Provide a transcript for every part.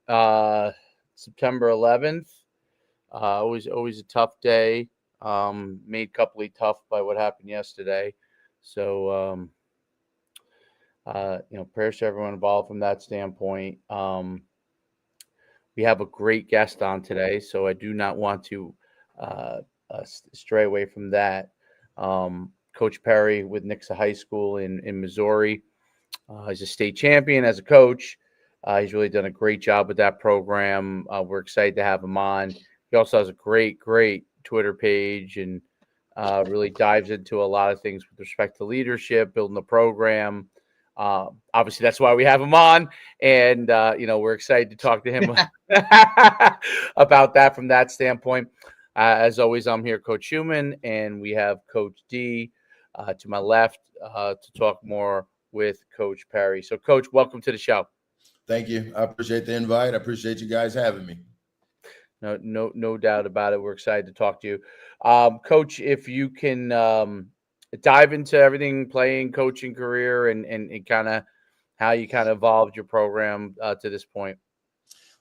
uh, September 11th. Always a tough day. Made couply tough by what happened yesterday. So, prayers to everyone involved from that standpoint. We have a great guest on today, so I do not want to uh, stray away from that. Coach Perry with Nixa High School in Missouri. He's a state champion as a coach. He's really done a great job with that program. We're excited to have him on. He also has a great Twitter page and really dives into a lot of things with respect to leadership, building the program. Obviously, that's why we have him on, and we're excited to talk to him about that from that standpoint. As always, I'm here, Coach Schumann, and we have Coach D to my left to talk more with Coach Perry. So, Coach, welcome to the show. Thank you. I appreciate the invite. I appreciate you guys having me. No doubt about it. We're excited to talk to you, Coach. If you can dive into everything, playing, coaching career, and kind of how you kind of evolved your program to this point.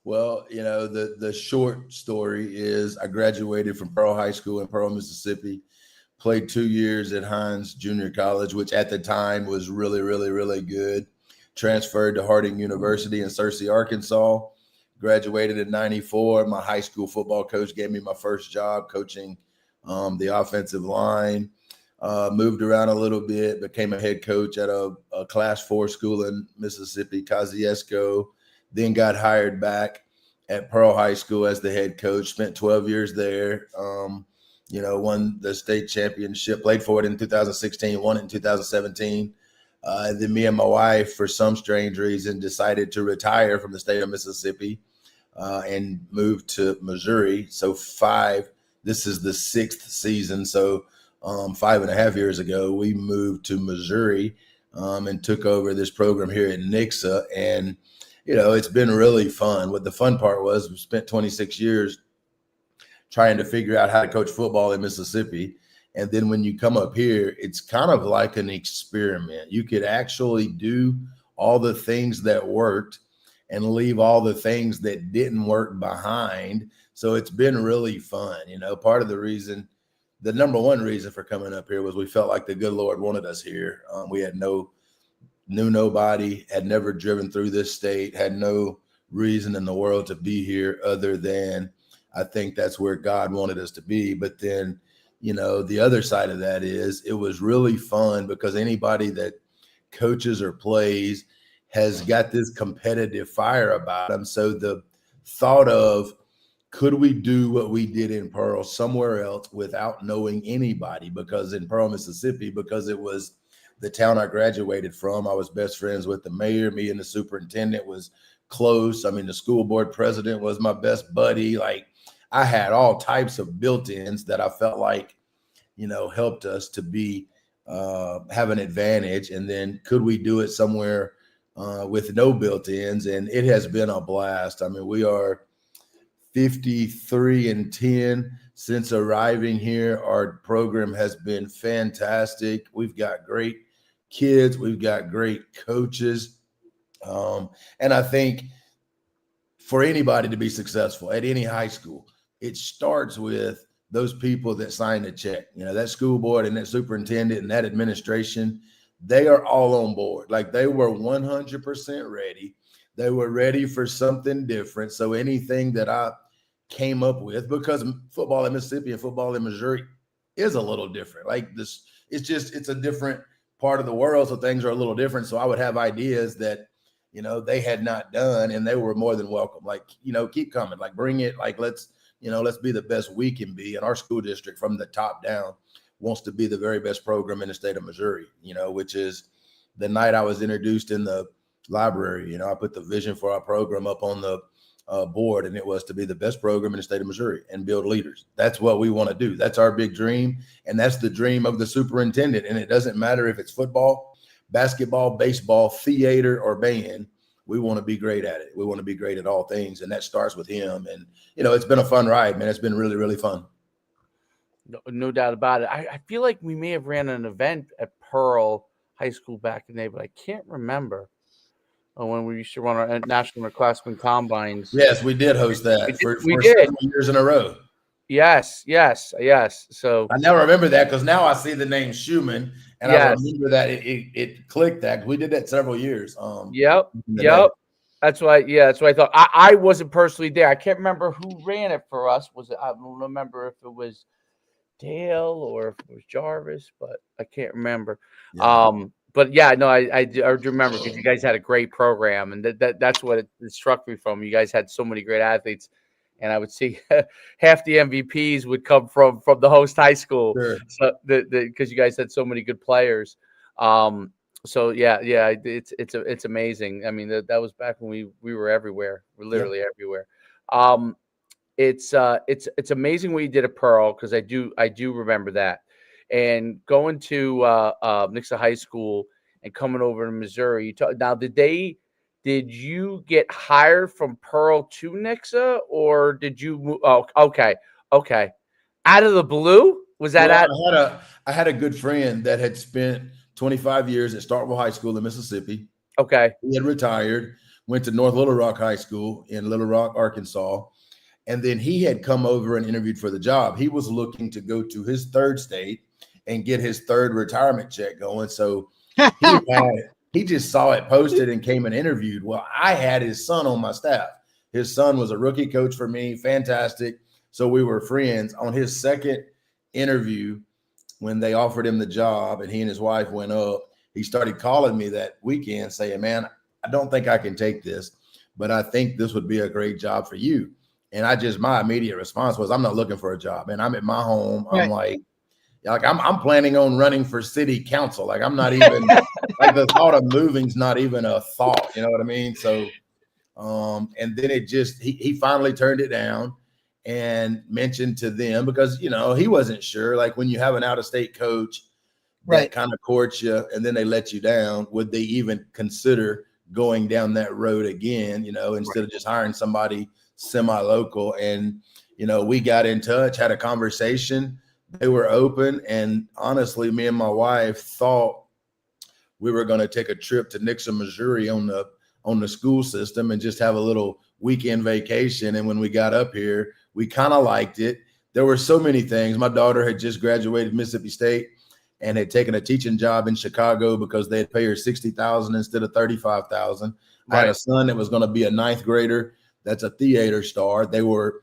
Well, the short story is I graduated from Pearl High School in Pearl, Mississippi. Played 2 years at Hines Junior College, which at the time was really, really, really good. Transferred to Harding University in Searcy, Arkansas. Graduated in '94. My high school football coach gave me my first job coaching the offensive line. Moved around a little bit, became a head coach at a Class 4 school in Mississippi, Kosciuszko. Then got hired back at Pearl High School as the head coach. Spent 12 years there. Won the state championship, played for it in 2016, won it in 2017. Then me and my wife, for some strange reason, decided to retire from the state of Mississippi and moved to Missouri. So this is the sixth season. So 5.5 years ago, we moved to Missouri and took over this program here at Nixa. And, it's been really fun. What the fun part was, we spent 26 years trying to figure out how to coach football in Mississippi. And then when you come up here, it's kind of like an experiment. You could actually do all the things that worked and leave all the things that didn't work behind. So it's been really fun. Part of the number one reason for coming up here was we felt like the good Lord wanted us here. We knew nobody, had never driven through this state, had no reason in the world to be here other than I think that's where God wanted us to be. But then, the other side of that is it was really fun because anybody that coaches or plays has got this competitive fire about them. So the thought of, could we do what we did in Pearl somewhere else without knowing anybody? Because in Pearl, Mississippi, because it was the town I graduated from, I was best friends with the mayor. Me and the superintendent was close. I mean, the school board president was my best buddy. Like, I had all types of built-ins that I felt like, helped us to be have an advantage. And then could we do it somewhere with no built-ins? And it has been a blast. I mean, we are 53-10 since arriving here. Our program has been fantastic. We've got great kids. We've got great coaches. And I think for anybody to be successful at any high school, it starts with those people that sign the check. That school board and that superintendent and that administration, they are all on board. Like, they were 100% ready. They were ready for something different. So anything that I came up with, because football in Mississippi and football in Missouri is a little different. Like, this, it's a different part of the world. So things are a little different. So I would have ideas that, they had not done, and they were more than welcome. Like, keep coming, like, bring it. Like, let's be the best we can be. And our school district from the top down wants to be the very best program in the state of Missouri, which is the night I was introduced in the library. I put the vision for our program up on the board, and it was to be the best program in the state of Missouri and build leaders. That's what we want to do. That's our big dream. And that's the dream of the superintendent. And it doesn't matter if it's football, basketball, baseball, theater, or band. We want to be great at it. We want to be great at all things. And that starts with him. And, it's been a fun ride, man. It's been really, really fun. No doubt about it. I feel like we may have ran an event at Pearl High School back in the day, but I can't remember. when we used to run our national underclassmen combines. Yes, we did host that We for did. several years in a row. Yes, yes, yes. So I now remember that because now I see the name Schumann, and I yes, remember that it clicked that we did that several years. yep, In the day. yep. That's why. Yeah, that's what I thought. I wasn't personally there. I can't remember who ran it for us. Was it? I don't remember if it was Dale or if it was Jarvis, but I can't remember. Yeah, But yeah, no, I do remember because you guys had a great program, and that's what it struck me from. You guys had so many great athletes, and I would see half the MVPs would come from the host high school, sure. so because you guys had so many good players. Um, so yeah, it's amazing. I mean, that was back when we were everywhere. We're Yep. literally everywhere. Um, it's amazing what you did at Pearl because I do remember that, and going to Nixa High School and coming over to Missouri. Now, did you get hired from Pearl to Nixa, or did you? Oh, okay, okay. Out of the blue, was that Well, at? I had a good friend that had spent 25 years at Starkville High School in Mississippi. Okay, He had retired, went to North Little Rock High School in Little Rock, Arkansas, and then he had come over and interviewed for the job. He was looking to go to his third state and get his third retirement check going. So he just saw it posted and came and interviewed. Well, I had his son on my staff. His son was a rookie coach for me, fantastic. So we were friends. On his second interview, when they offered him the job and he and his wife went up, he started calling me that weekend saying, "Man, I don't think I can take this, but I think this would be a great job for you." And my immediate response was, "I'm not looking for a job, and I'm at my home." Right. I'm like I'm planning on running for city council. Like I'm not even like the thought of moving's not even a thought. You know what I mean? So, and then he finally turned it down and mentioned to them because he wasn't sure. Like when you have an out of state coach that Right. kind of courts you and then they let you down, would they even consider going down that road again? Instead of just hiring somebody semi-local. And we got in touch, had a conversation. They were open, and honestly, me and my wife thought we were going to take a trip to Nixa, Missouri on the school system and just have a little weekend vacation. And when we got up here, we kind of liked it. There were so many things. My daughter had just graduated Mississippi State and had taken a teaching job in Chicago because they'd pay her $60,000 instead of $35,000. I had a son that was going to be a ninth grader. That's a theater star. They were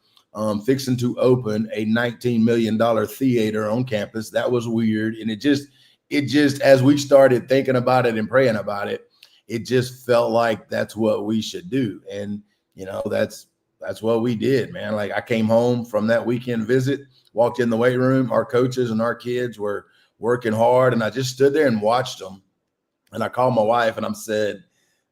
fixing to open a $19 million theater on campus. That was weird. And it just, as we started thinking about it and praying about it, it just felt like that's what we should do. And, that's what we did, man. Like I came home from that weekend visit, walked in the weight room. Our coaches and our kids were working hard. And I just stood there and watched them. And I called my wife and I said,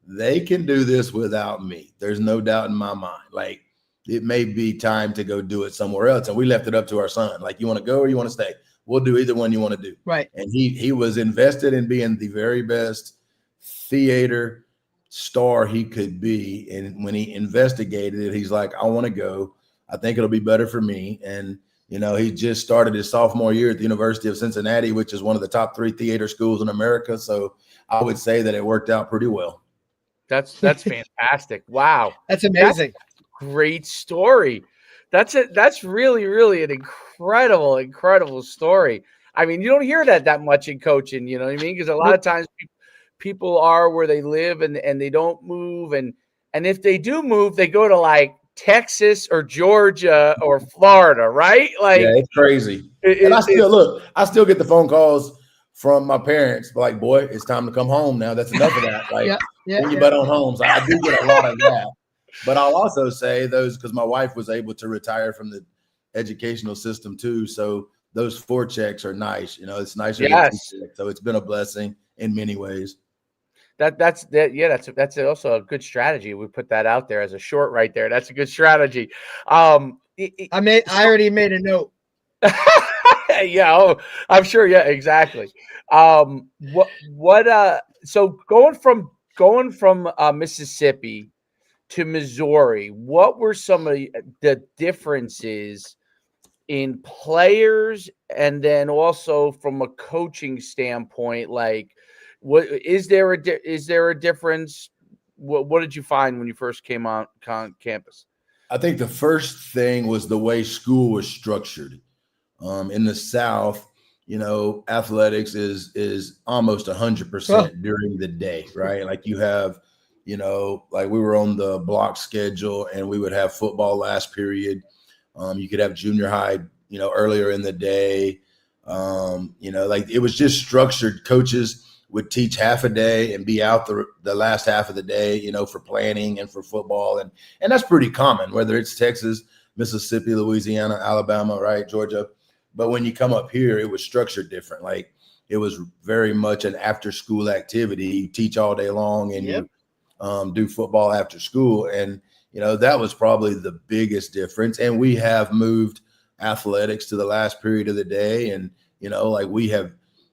they can do this without me. There's no doubt in my mind. Like, it may be time to go do it somewhere else. And we left it up to our son. Like, you want to go or you want to stay? We'll do either one you want to do. Right. And he was invested in being the very best theater star he could be. And when he investigated it, he's like, I want to go. I think it'll be better for me. And, he just started his sophomore year at the University of Cincinnati, which is one of the top 3 theater schools in America. So I would say that it worked out pretty well. That's fantastic. Wow, That's amazing. Great story. That's really, really an incredible story. I mean, you don't hear that much in coaching, you know what I mean? Because a lot of times people are where they live and they don't move. And if they do move, they go to like Texas or Georgia or Florida, right? Like, yeah, it's crazy. And I still get the phone calls from my parents, like, boy, it's time to come home now. That's enough of that. Like, when you bet on homes, I do get a lot of that. But I'll also say those because my wife was able to retire from the educational system too. So those 4 checks are nice. It's nicer than 2 checks. So it's been a blessing in many ways. That's also a good strategy. We put that out there as a short right there. That's a good strategy. I already made a note. Yeah, I'm sure. Yeah, exactly. So going from Mississippi to Missouri, what were some of the differences in players, and then also from a coaching standpoint? Like, what is there a difference what did you find when you first came on campus? I think the first thing was the way school was structured. In the South, athletics is almost 100% during the day, right? Like you have, like we were on the block schedule and we would have football last period. You could have junior high, earlier in the day. Like it was just structured. Coaches would teach half a day and be out the last half of the day, for planning and for football. And that's pretty common, whether it's Texas, Mississippi, Louisiana, Alabama, right, Georgia. But when you come up here, it was structured different. Like it was very much an after school activity. You teach all day long and you do football after school. And, that was probably the biggest difference. And we have moved athletics to the last period of the day. And, like we have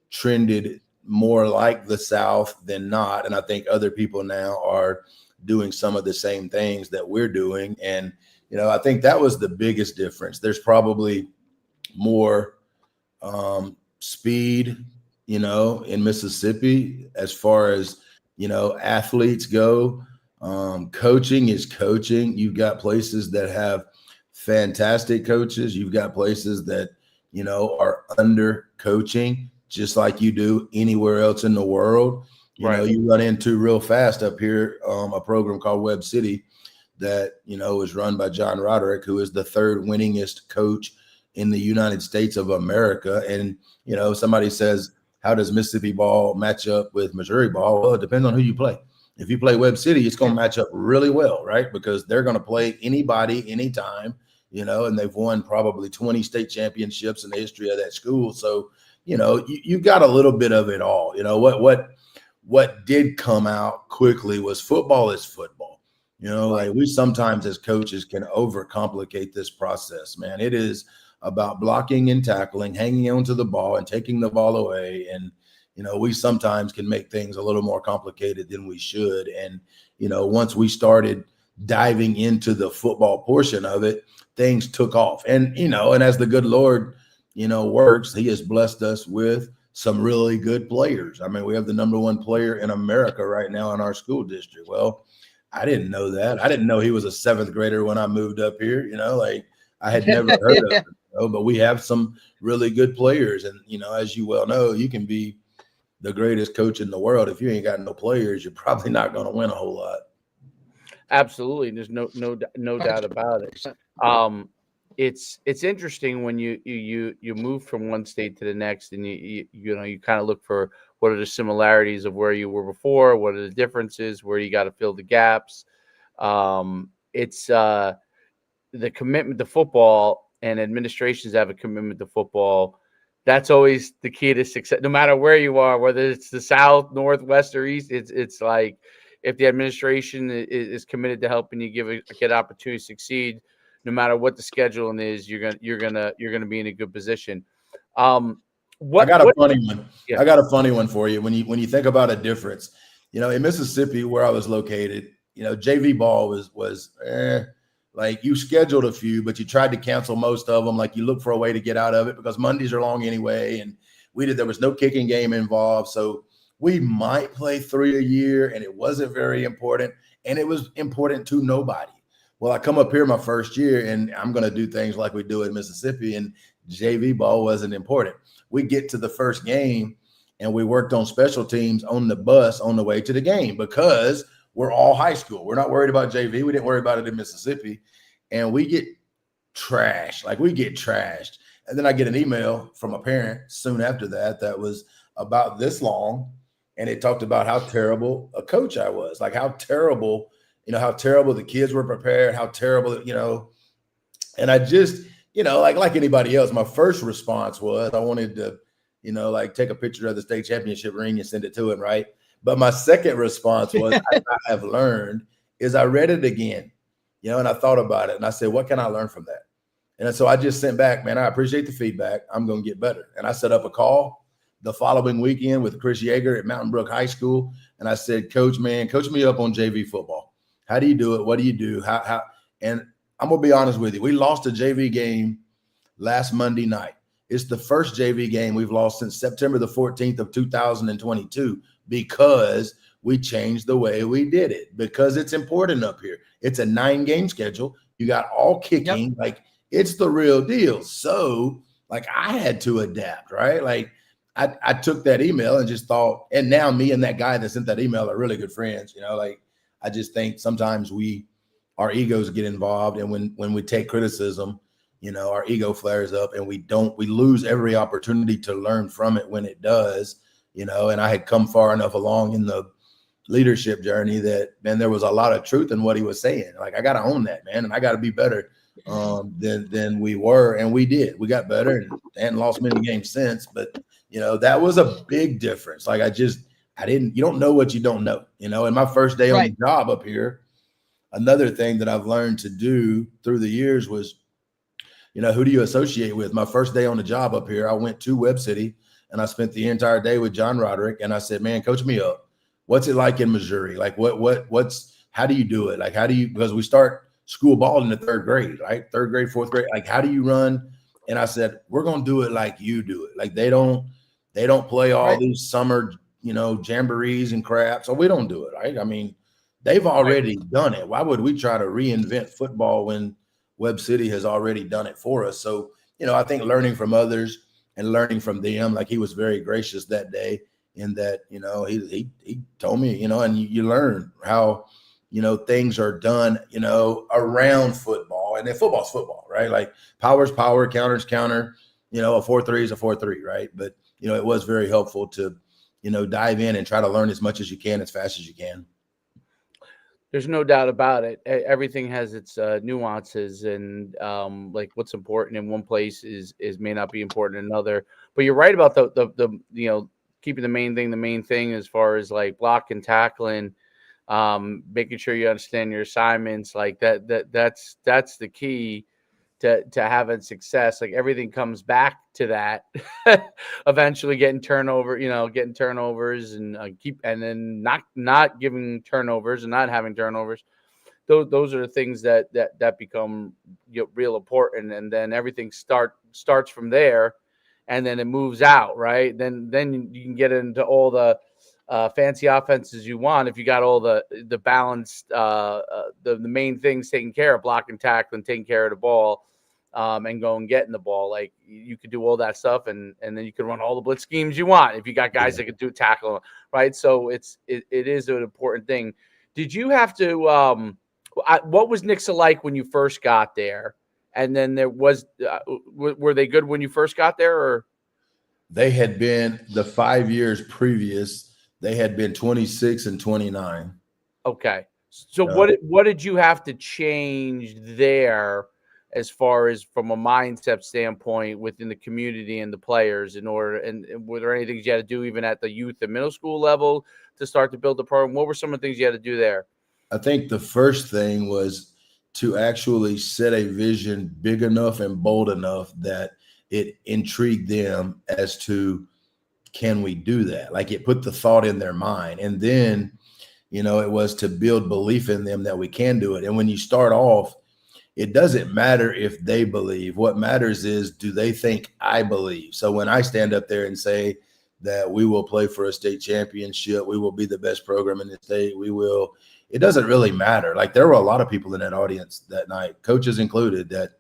trended more like the South than not. And I think other people now are doing some of the same things that we're doing. And, I think that was the biggest difference. There's probably more speed, in Mississippi as far as, athletes go. Coaching is coaching. You've got places that have fantastic coaches. You've got places that, are under coaching, just like you do anywhere else in the world. You run into real fast up here a program called Web City that, is run by John Roderick, who is the third winningest coach in the United States of America. And, somebody says, how does Mississippi ball match up with Missouri ball? Well, it depends on who you play. If you play Web City, it's going to match up really well, right? Because they're going to play anybody, anytime, and they've won probably 20 state championships in the history of that school. So, you got a little bit of it all. What did come out quickly was football is football. Like we sometimes as coaches can overcomplicate this process, man. It is about blocking and tackling, hanging onto the ball and taking the ball away. And, we sometimes can make things a little more complicated than we should. And, once we started diving into the football portion of it, things took off. And, and as the good Lord, works, he has blessed us with some really good players. I mean, we have the number one player in America right now in our school district. Well, I didn't know that. I didn't know he was a seventh grader when I moved up here, like I had never heard of him. But we have some really good players. And, as you well know, you can be the greatest coach in the world. If you ain't got no players, you're probably not going to win a whole lot. Absolutely. There's no doubt about it. It's interesting when you move from one state to the next, and you kind of look for what are the similarities of where you were before, what are the differences, where you got to fill the gaps. It's the commitment to football, and administrations have a commitment to football. That's always the key to success, no matter where you are, whether it's the South, North, West, or East. It's like if the administration is committed to helping you get an opportunity to succeed, no matter what the scheduling is, you're gonna be in a good position. I got a funny one. Yeah. I got a funny one for you. When you think about a difference, in Mississippi where I was located, JV ball was like you scheduled a few, but you tried to cancel most of them. Like you look for a way to get out of it because Mondays are long anyway. And there was no kicking game involved. So we might play 3 a year and it wasn't very important. And it was important to nobody. Well, I come up here my first year and I'm going to do things like we do in Mississippi, and JV ball wasn't important. We get to the first game and we worked on special teams on the bus on the way to the game because we're all high school. We're not worried about JV. We didn't worry about it in Mississippi. And we get trashed. Like we get trashed. And then I get an email from a parent soon after that was about this long. And it talked about how terrible a coach I was. Like how terrible, how terrible the kids were prepared, how terrible, and I just, like anybody else, my first response was I wanted to, like take a picture of the state championship ring and send it to him. Right. But my second response was I have learned is I read it again, and I thought about it and I said, what can I learn from that? And so I just sent back, man, I appreciate the feedback. I'm going to get better. And I set up a call the following weekend with Chris Yeager at Mountain Brook High School. And I said, coach me up on JV football. How do you do it? What do you do? How? And I'm going to be honest with you. We lost a JV game last Monday night. It's the first JV game we've lost since September the 14th of 2022 because we changed the way we did it because it's important up here. It's a 9-game schedule. You got all kicking. Yep. Like, it's the real deal. So, like, I had to adapt, right? Like, I took that email and just thought, and now me and that guy that sent that email are really good friends. Like, I just think sometimes our egos get involved, and when we take criticism, our ego flares up, and we lose every opportunity to learn from it when it does. And I had come far enough along in the leadership journey that, man, there was a lot of truth in what he was saying. Like, I got to own that, man, and I got to be better than we were, and we did. We got better and hadn't lost many games since, but that was a big difference. Like, you don't know what you don't know. And my first day on the job up here, another thing that I've learned to do through the years was, who do you associate with? My first day on the job up here, I went to Webb City and I spent the entire day with John Roderick, and I said, man, coach me up. What's it like in Missouri? Like, how do you do it? Like, because we start school ball in the 3rd grade, right? 3rd grade, 4th grade. Like, how do you run? And I said, we're going to do it like you do it. Like, they don't play all these summer, jamborees and crap. So we don't do it, right? I mean, they've already done it. Why would we try to reinvent football when Webb City has already done it for us? So, I think learning from others and learning from them, like, he was very gracious that day in that, he told me, and you learn how, things are done, around football. And then football's football, right? Like, power's power, counter's counter, a 4-3 is a 4-3, right? But, it was very helpful to, dive in and try to learn as much as you can, as fast as you can. There's no doubt about it. Everything has its nuances, and like, what's important in one place is may not be important in another. But you're right about the keeping the main thing as far as, like, block and tackling, making sure you understand your assignments, like that's the key to having success. Like, everything comes back to that. Eventually getting turnovers and and then not giving turnovers and not having turnovers. Those are the things that become real important, and then everything starts from there, and then it moves out, right? Then you can get into all the fancy offenses you want if you got all the balanced the main things taken care of, blocking, tackling, taking care of the ball, and go and getting the ball. Like, you could do all that stuff, and then you can run all the blitz schemes you want if you got guys that could do tackle, right? So it is an important thing. Did you have to what was Nixa like when you first got there? And then there was were they good when you first got there, or? They had been, the 5 years previous, they had been 26 and 29. Okay. So what did you have to change there as far as from a mindset standpoint within the community and the players in order, and were there any things you had to do even at the youth and middle school level to start to build the program? What were some of the things you had to do there? I think the first thing was to actually set a vision big enough and bold enough that it intrigued them as to, can we do that? Like, it put the thought in their mind. And then, it was to build belief in them that we can do it. And when you start off, it doesn't matter if they believe. What matters is, do they think I believe? So when I stand up there and say that we will play for a state championship, we will be the best program in the state, it doesn't really matter. Like, there were a lot of people in that audience that night, coaches included, that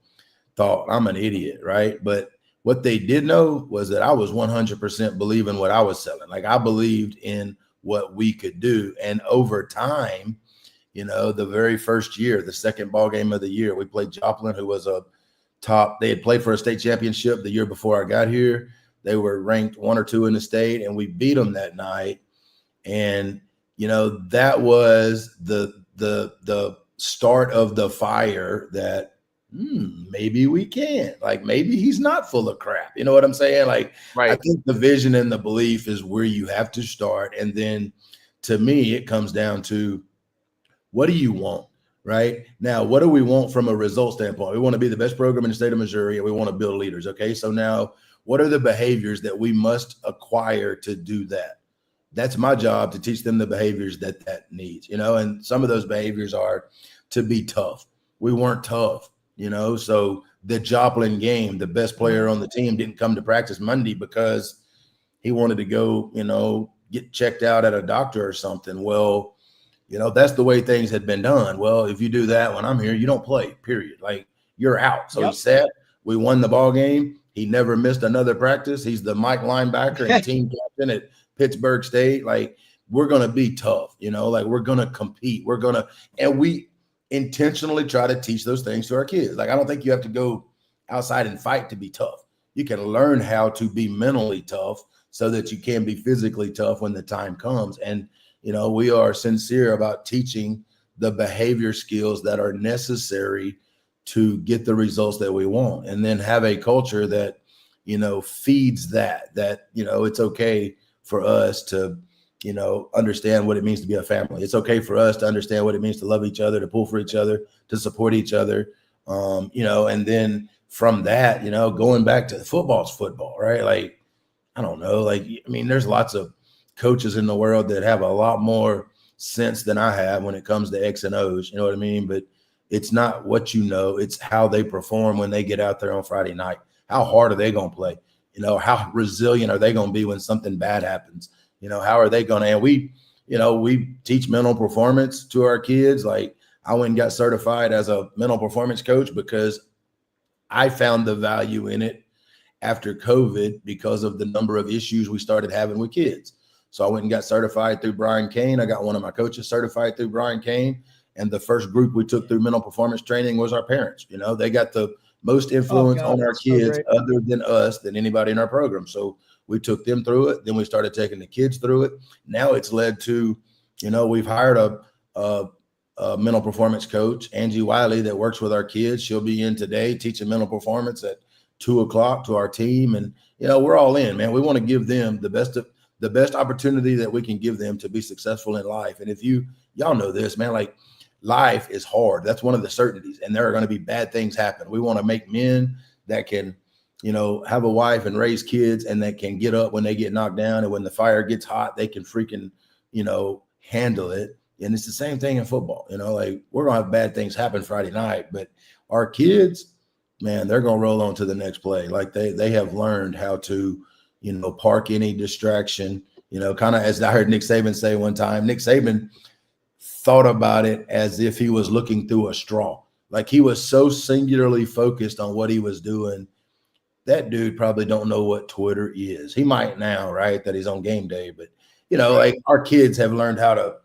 thought I'm an idiot, right? But what they did know was that I was 100% believing what I was selling. Like, I believed in what we could do. And over time, the very first year, the second ball game of the year, we played Joplin, who was they had played for a state championship the year before I got here. They were ranked 1 or 2 in the state, and we beat them that night. And, that was the start of the fire that, maybe we can. Like, maybe he's not full of crap. You know what I'm saying? Like, right. I think the vision and the belief is where you have to start. And then, to me, it comes down to, what do you want? Right now, what do we want from a result standpoint? We want to be the best program in the state of Missouri, and we want to build leaders. Okay, so now, what are the behaviors that we must acquire to do that? That's my job, to teach them the behaviors that needs. And some of those behaviors are to be tough. We weren't tough. So the Joplin game, the best player on the team didn't come to practice Monday because he wanted to go, get checked out at a doctor or something. Well, that's the way things had been done. Well, if you do that when I'm here, you don't play, period. Like, you're out. So He sat, we won the ball game. He never missed another practice. He's the Mike linebacker and team captain at Pittsburgh State. Like, we're going to be tough, like we're going to compete. And we intentionally try to teach those things to our kids. Like, I don't think you have to go outside and fight to be tough. You can learn how to be mentally tough so that you can be physically tough when the time comes. And, we are sincere about teaching the behavior skills that are necessary to get the results that we want, and then have a culture that, feeds that, it's okay for us to, understand what it means to be a family. It's okay for us to understand what it means to love each other, to pull for each other, to support each other. And then from that, going back to football's football, right? Like, I don't know, there's lots of coaches in the world that have a lot more sense than I have when it comes to X and O's, you know what I mean? But it's not what it's how they perform when they get out there on Friday night. How hard are they going to play? How resilient are they going to be when something bad happens? How are they going to, and we teach mental performance to our kids. Like, I went and got certified as a mental performance coach because I found the value in it after COVID because of the number of issues we started having with kids. So I went and got certified through Brian Kane. I got one of my coaches certified through Brian Kane. And the first group we took through mental performance training was our parents. They got the most influence on our kids other than us, than anybody in our program. So we took them through it. Then we started taking the kids through it. Now it's led to, we've hired a mental performance coach, Angie Wiley, that works with our kids. She'll be in today teaching mental performance at 2:00 to our team. And, we're all in, man. We want to give them the best opportunity that we can give them to be successful in life. And if y'all know this, man, like, life is hard. That's one of the certainties. And there are going to be bad things happen. We want to make men that can, have a wife and raise kids, and that can get up when they get knocked down. And when the fire gets hot, they can freaking, handle it. And it's the same thing in football. Like, we're going to have bad things happen Friday night, but our kids, man, they're going to roll on to the next play. Like, they have learned how to, park any distraction, kind of as I heard Nick Saban say one time. Nick Saban thought about it as if he was looking through a straw. Like, he was so singularly focused on what he was doing. That dude probably don't know what Twitter is. He might now, right, that he's on game day. But, like, our kids have learned how to,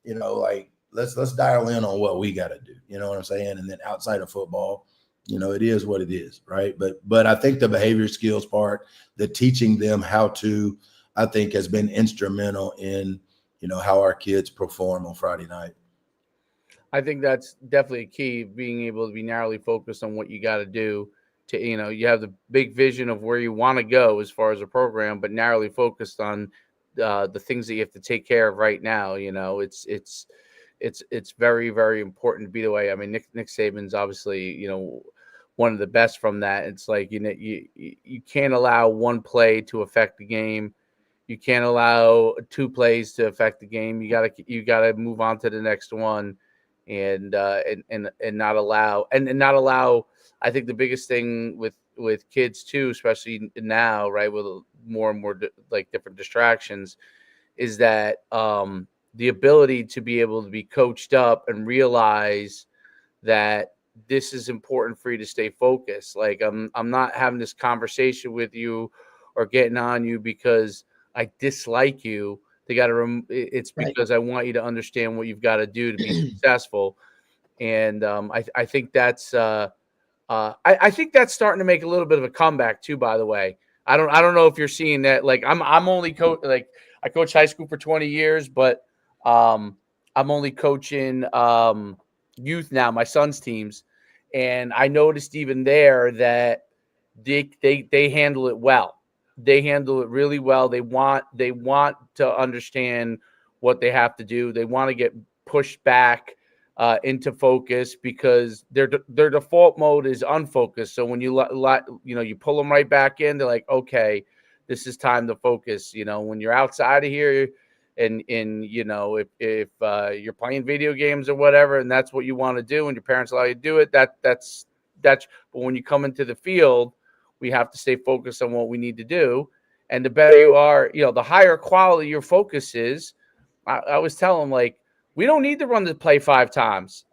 like, let's dial in on what we got to do. You know what I'm saying? And then outside of football, it is what it is, right? But I think the behavior skills part, the teaching them how to, I think, has been instrumental in, how our kids perform on Friday night. I think that's definitely a key, being able to be narrowly focused on what you got to do to, you have the big vision of where you want to go as far as a program, but narrowly focused on the things that you have to take care of right now. It's very, very important to be the way. I mean, Nick Saban's obviously, one of the best from that. It's like, you can't allow one play to affect the game. You can't allow two plays to affect the game. You gotta move on to the next one, and not allow. I think the biggest thing with kids too, especially now, right, with more and more like different distractions, is that the ability to be able to be coached up and realize that this is important for you to stay focused. Like, I'm not having this conversation with you or getting on you because I dislike you. It's because I want you to understand what you've got to do to be successful. And I think that's I think that's starting to make a little bit of a comeback too. By the way, I don't know if you're seeing that. Like, I'm only I coached high school for 20 years, but I'm only coaching youth now, my son's teams, and I noticed even there that they handle it well. They handle it really well. They want to understand what they have to do. They want to get pushed back into focus, because their default mode is unfocused. So when you you pull them right back in, they're like, okay, this is time to focus. When you're outside of here, and if you're playing video games or whatever, and that's what you want to do, and your parents allow you to do it, that's. But when you come into the field, we have to stay focused on what we need to do. And the better you are, the higher quality your focus is. I always tell them, like, we don't need to run the play 5 times.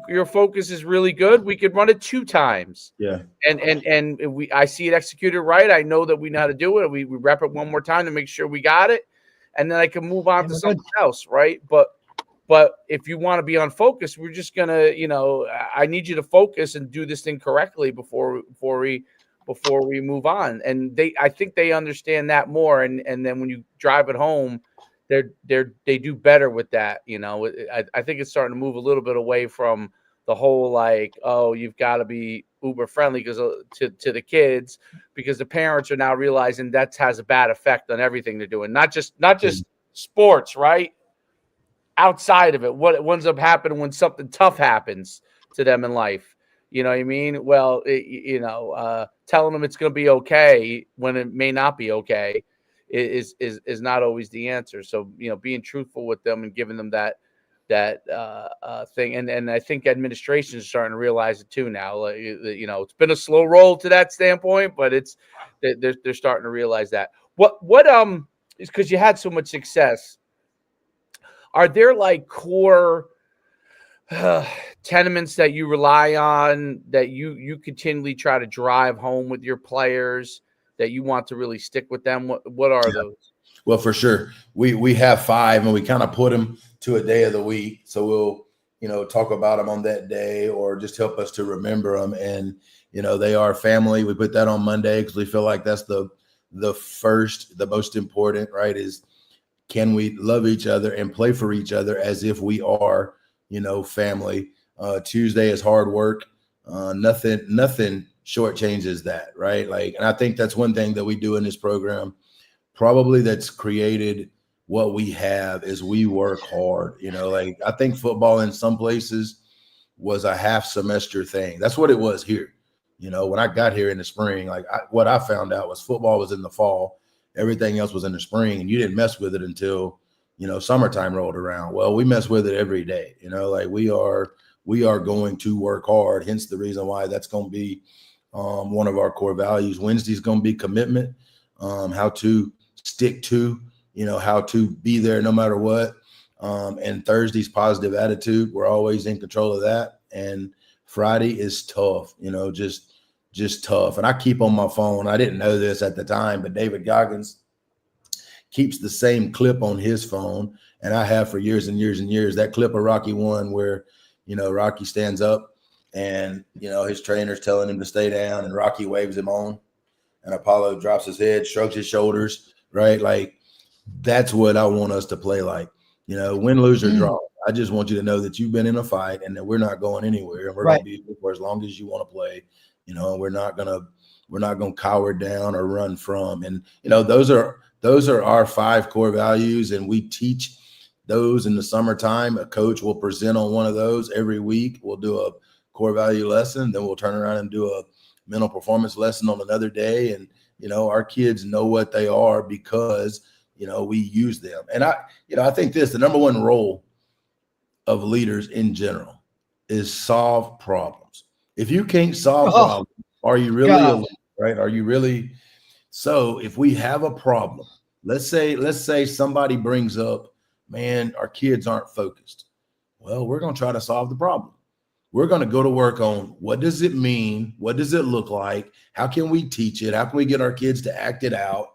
Your focus is really good. We could run it 2 times. Yeah. And I see it executed right. I know that we know how to do it. We rep it one more time to make sure we got it, and then I can move on to something else, right? But if you want to be on focus, we're just gonna, I need you to focus and do this thing correctly before we move on. And I think they understand that more. And then when you drive it home, they do better with that. I think it's starting to move a little bit away from the whole, like, oh, you've got to be uber friendly because to the kids, because the parents are now realizing that has a bad effect on everything they're doing. Not just sports, right? Outside of it, what ends up happening when something tough happens to them in life. You know what I mean? Well, telling them it's going to be okay when it may not be okay is not always the answer. So, being truthful with them and giving them that thing. And I think administration is starting to realize it too now. Like, it's been a slow roll to that standpoint, but they're starting to realize that. What is, because you had so much success, are there like core tenements that you rely on, that you continually try to drive home with your players, that you want to really stick with them? What are those? Well, for sure. We have 5, and we kind of put them to a day of the week. So we'll, talk about them on that day, or just help us to remember them. And, they are family. We put that on Monday because we feel like that's the most important, right? Is, can we love each other and play for each other as if we are, family? Tuesday is hard work. Nothing shortchanges that, right? Like, and I think that's one thing that we do in this program, probably that's created what we have, is we work hard. Like, I think football in some places was a half semester thing. That's what it was here. When I got here in the spring, like, what I found out was football was in the fall. Everything else was in the spring, and you didn't mess with it until, summertime rolled around. Well, we mess with it every day. Like, we are going to work hard. Hence the reason why that's going to be one of our core values. Wednesday's going to be commitment, how to stick to, how to be there no matter what. And Thursday's positive attitude. We're always in control of that. And Friday is tough, just tough. And I keep on my phone, I didn't know this at the time, but David Goggins keeps the same clip on his phone, and I have for years and years and years. That clip of Rocky 1 where, Rocky stands up and, his trainer's telling him to stay down, and Rocky waves him on, and Apollo drops his head, shrugs his shoulders, right? Like, that's what I want us to play like. Win, lose, or draw. I just want you to know that you've been in a fight and that we're not going anywhere, and we're going to be here for as long as you want to play. We're not gonna cower down or run from. And those are our 5 core values, and we teach those in the summertime. A coach will present on one of those every week. We'll do a core value lesson, then we'll turn around and do a mental performance lesson on another day. And our kids know what they are because we use them. And I think the number one role of leaders in general is solve problems. If you can't solve problems, are you really a leader, right? Are you really? So if we have a problem, let's say somebody brings up, man, our kids aren't focused. Well, we're going to try to solve the problem. We're going to go to work on, what does it mean? What does it look like? How can we teach it? How can we get our kids to act it out?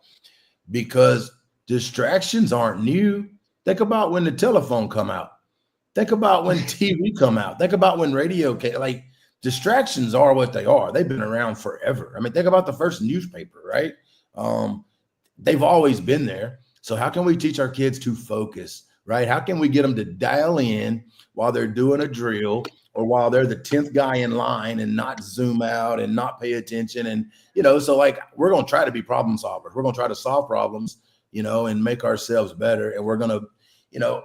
Because distractions aren't new. Think about when the telephone come out. Think about when TV come out. Think about when radio came. Like, distractions are what they are. They've been around forever. I mean, think about the first newspaper, right? They've always been there. So how can we teach our kids to focus, right? How can we get them to dial in while they're doing a drill, or while they're the 10th guy in line, and not zoom out and not pay attention? And, so like, we're going to try to be problem solvers. We're going to try to solve problems, and make ourselves better. And we're going to,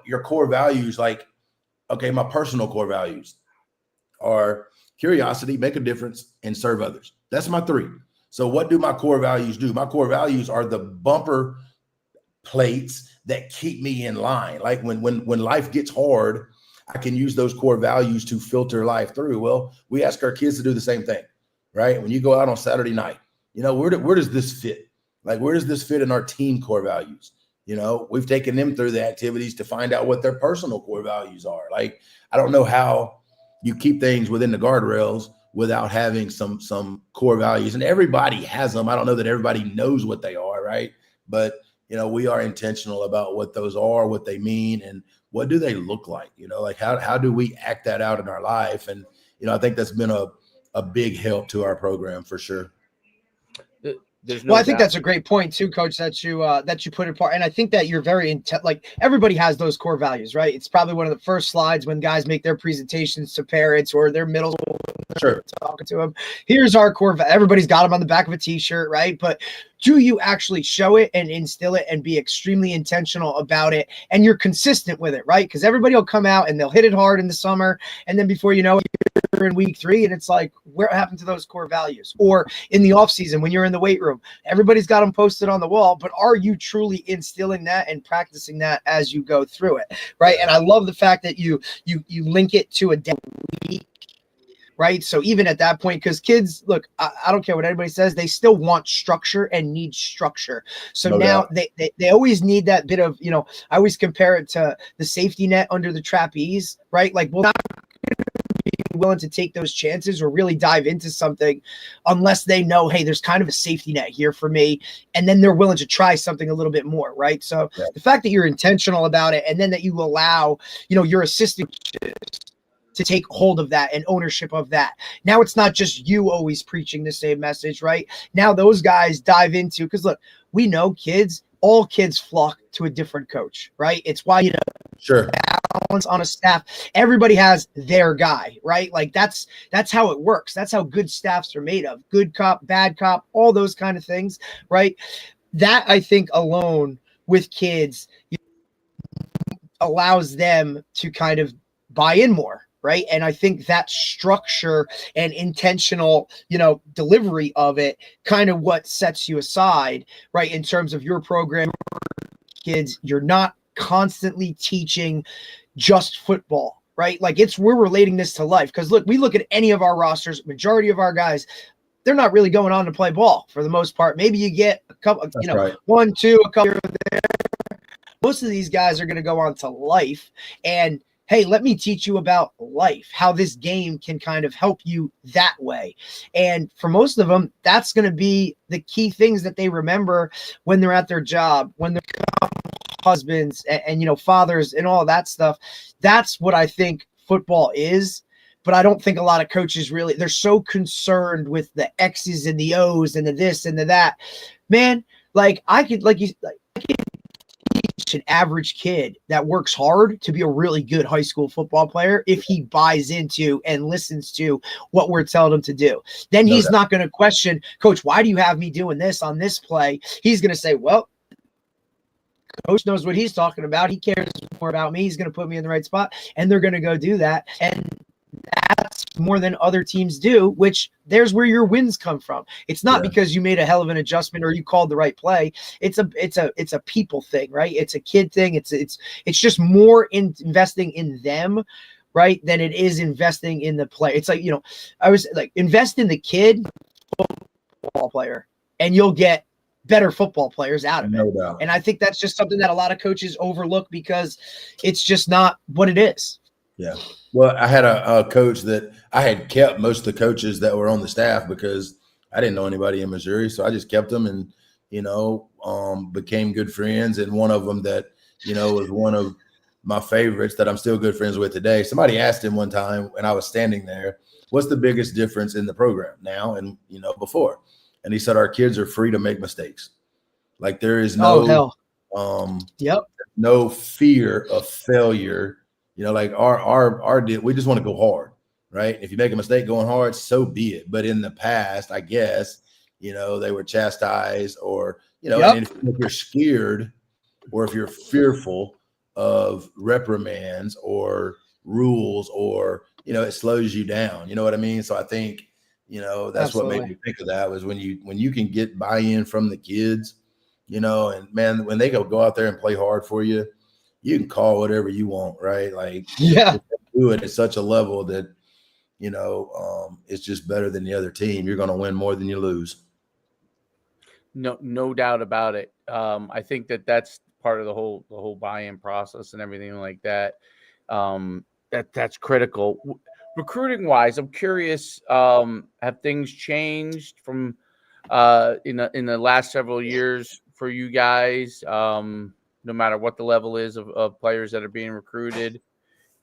your core values, like, okay, my personal core values are curiosity, make a difference, and serve others. That's my 3. So what do my core values do? My core values are the bumper plates that keep me in line. Like, when life gets hard, I can use those core values to filter life through. Well, we ask our kids to do the same thing, right? When you go out on Saturday night, where does this fit? Like, where does this fit in our team core values? You know, we've taken them through the activities to find out what their personal core values are. Like, I don't know how you keep things within the guardrails without having some core values, and everybody has them. I don't know that everybody knows what they are, right? But, you know, we are intentional about what those are, what they mean, and what do they look like? You know, like how do we act that out in our life? And, you know, I think that's been a big help to our program for sure. There's no Well, I think doubt. that's a great point too, Coach, that you put in part. And I think that you're very like everybody has those core values, right? It's probably one of the first slides when guys make their presentations to parents or their middle school Sure. talking to them. Here's our core. Everybody's got them on the back of a T-shirt, right? But do you actually show it and instill it and be extremely intentional about it? And you're consistent with it, right? Because everybody will come out and they'll hit it hard in the summer, and then before you know it, you're in week 3, and it's like, where happened to those core values? Or in the off season when you're in the weight room, everybody's got them posted on the wall, but are you truly instilling that and practicing that as you go through it, right? And I love the fact that you link it to a day week, right? So even at that point, because kids, look, I don't care what anybody says, they still want structure and need structure. So No now doubt. they always need that bit of, I always compare it to the safety net under the trapeze, right? Like, well, not willing to take those chances or really dive into something unless they know, hey, there's kind of a safety net here for me, and then they're willing to try something a little bit more, right? So Yeah. the fact that you're intentional about it, and then that you allow, your assistant to take hold of that and ownership of that. Now it's not just you always preaching the same message, right? Now those guys dive into, because look, we know all kids flock to a different coach, right? It's why, Sure. balance on a staff, everybody has their guy, right? Like that's how it works. That's how good staffs are made of. Good cop, bad cop, all those kind of things, right? That, I think, alone with kids allows them to kind of buy in more, right? And I think that structure and intentional, delivery of it, kind of what sets you aside, right? In terms of your program, kids, you're not constantly teaching just football, right? Like we're relating this to life. Because look, we look at any of our rosters, majority of our guys, they're not really going on to play ball for the most part. Maybe you get a couple, That's right. 1, 2, a couple there. Most of these guys are going to go on to life, and hey, let me teach you about life, how this game can kind of help you that way. And for most of them, that's going to be the key things that they remember when they're at their job, when they're husbands and fathers and all that stuff. That's what I think football is. But I don't think a lot of coaches really, they're so concerned with the X's and the O's and the this and the that. Man, I could teach an average kid that works hard to be a really good high school football player if he buys into and listens to what we're telling him to do. Then he's not going to question, Coach, why do you have me doing this on this play? He's going to say, well, Coach knows what he's talking about. He cares more about me. He's going to put me in the right spot, and they're going to go do that. And that's more than other teams do, which there's where your wins come from. It's not because you made a hell of an adjustment or you called the right play. It's a people thing, right? It's a kid thing. It's just more in investing in them, right, than it is investing in the play. It's like, I was like, invest in the kid football player, and you'll get better football players out of it. No doubt. And I think that's just something that a lot of coaches overlook because it's just not what it is. Yeah. Well, I had a coach that I had kept most of the coaches that were on the staff because I didn't know anybody in Missouri. So I just kept them and, became good friends. And one of them that, was one of my favorites that I'm still good friends with today. Somebody asked him one time when I was standing there, what's the biggest difference in the program now and, before? And he said, our kids are free to make mistakes. Like there is no fear of failure. Like our deal, we just want to go hard, right? If you make a mistake going hard, so be it. But in the past, I guess, they were chastised or, and if you're scared or if you're fearful of reprimands or rules or, it slows you down. You know what I mean? So I think, that's what made me think of that was when you can get buy-in from the kids, and man, when they go out there and play hard for you, you can call whatever you want, right? Like, do it at such a level that, it's just better than the other team. You're going to win more than you lose. No doubt about it. I think that's part of the whole buy-in process and everything like that. That's critical. Recruiting wise, I'm curious. Have things changed from in the last several years for you guys? No matter what the level is of players that are being recruited,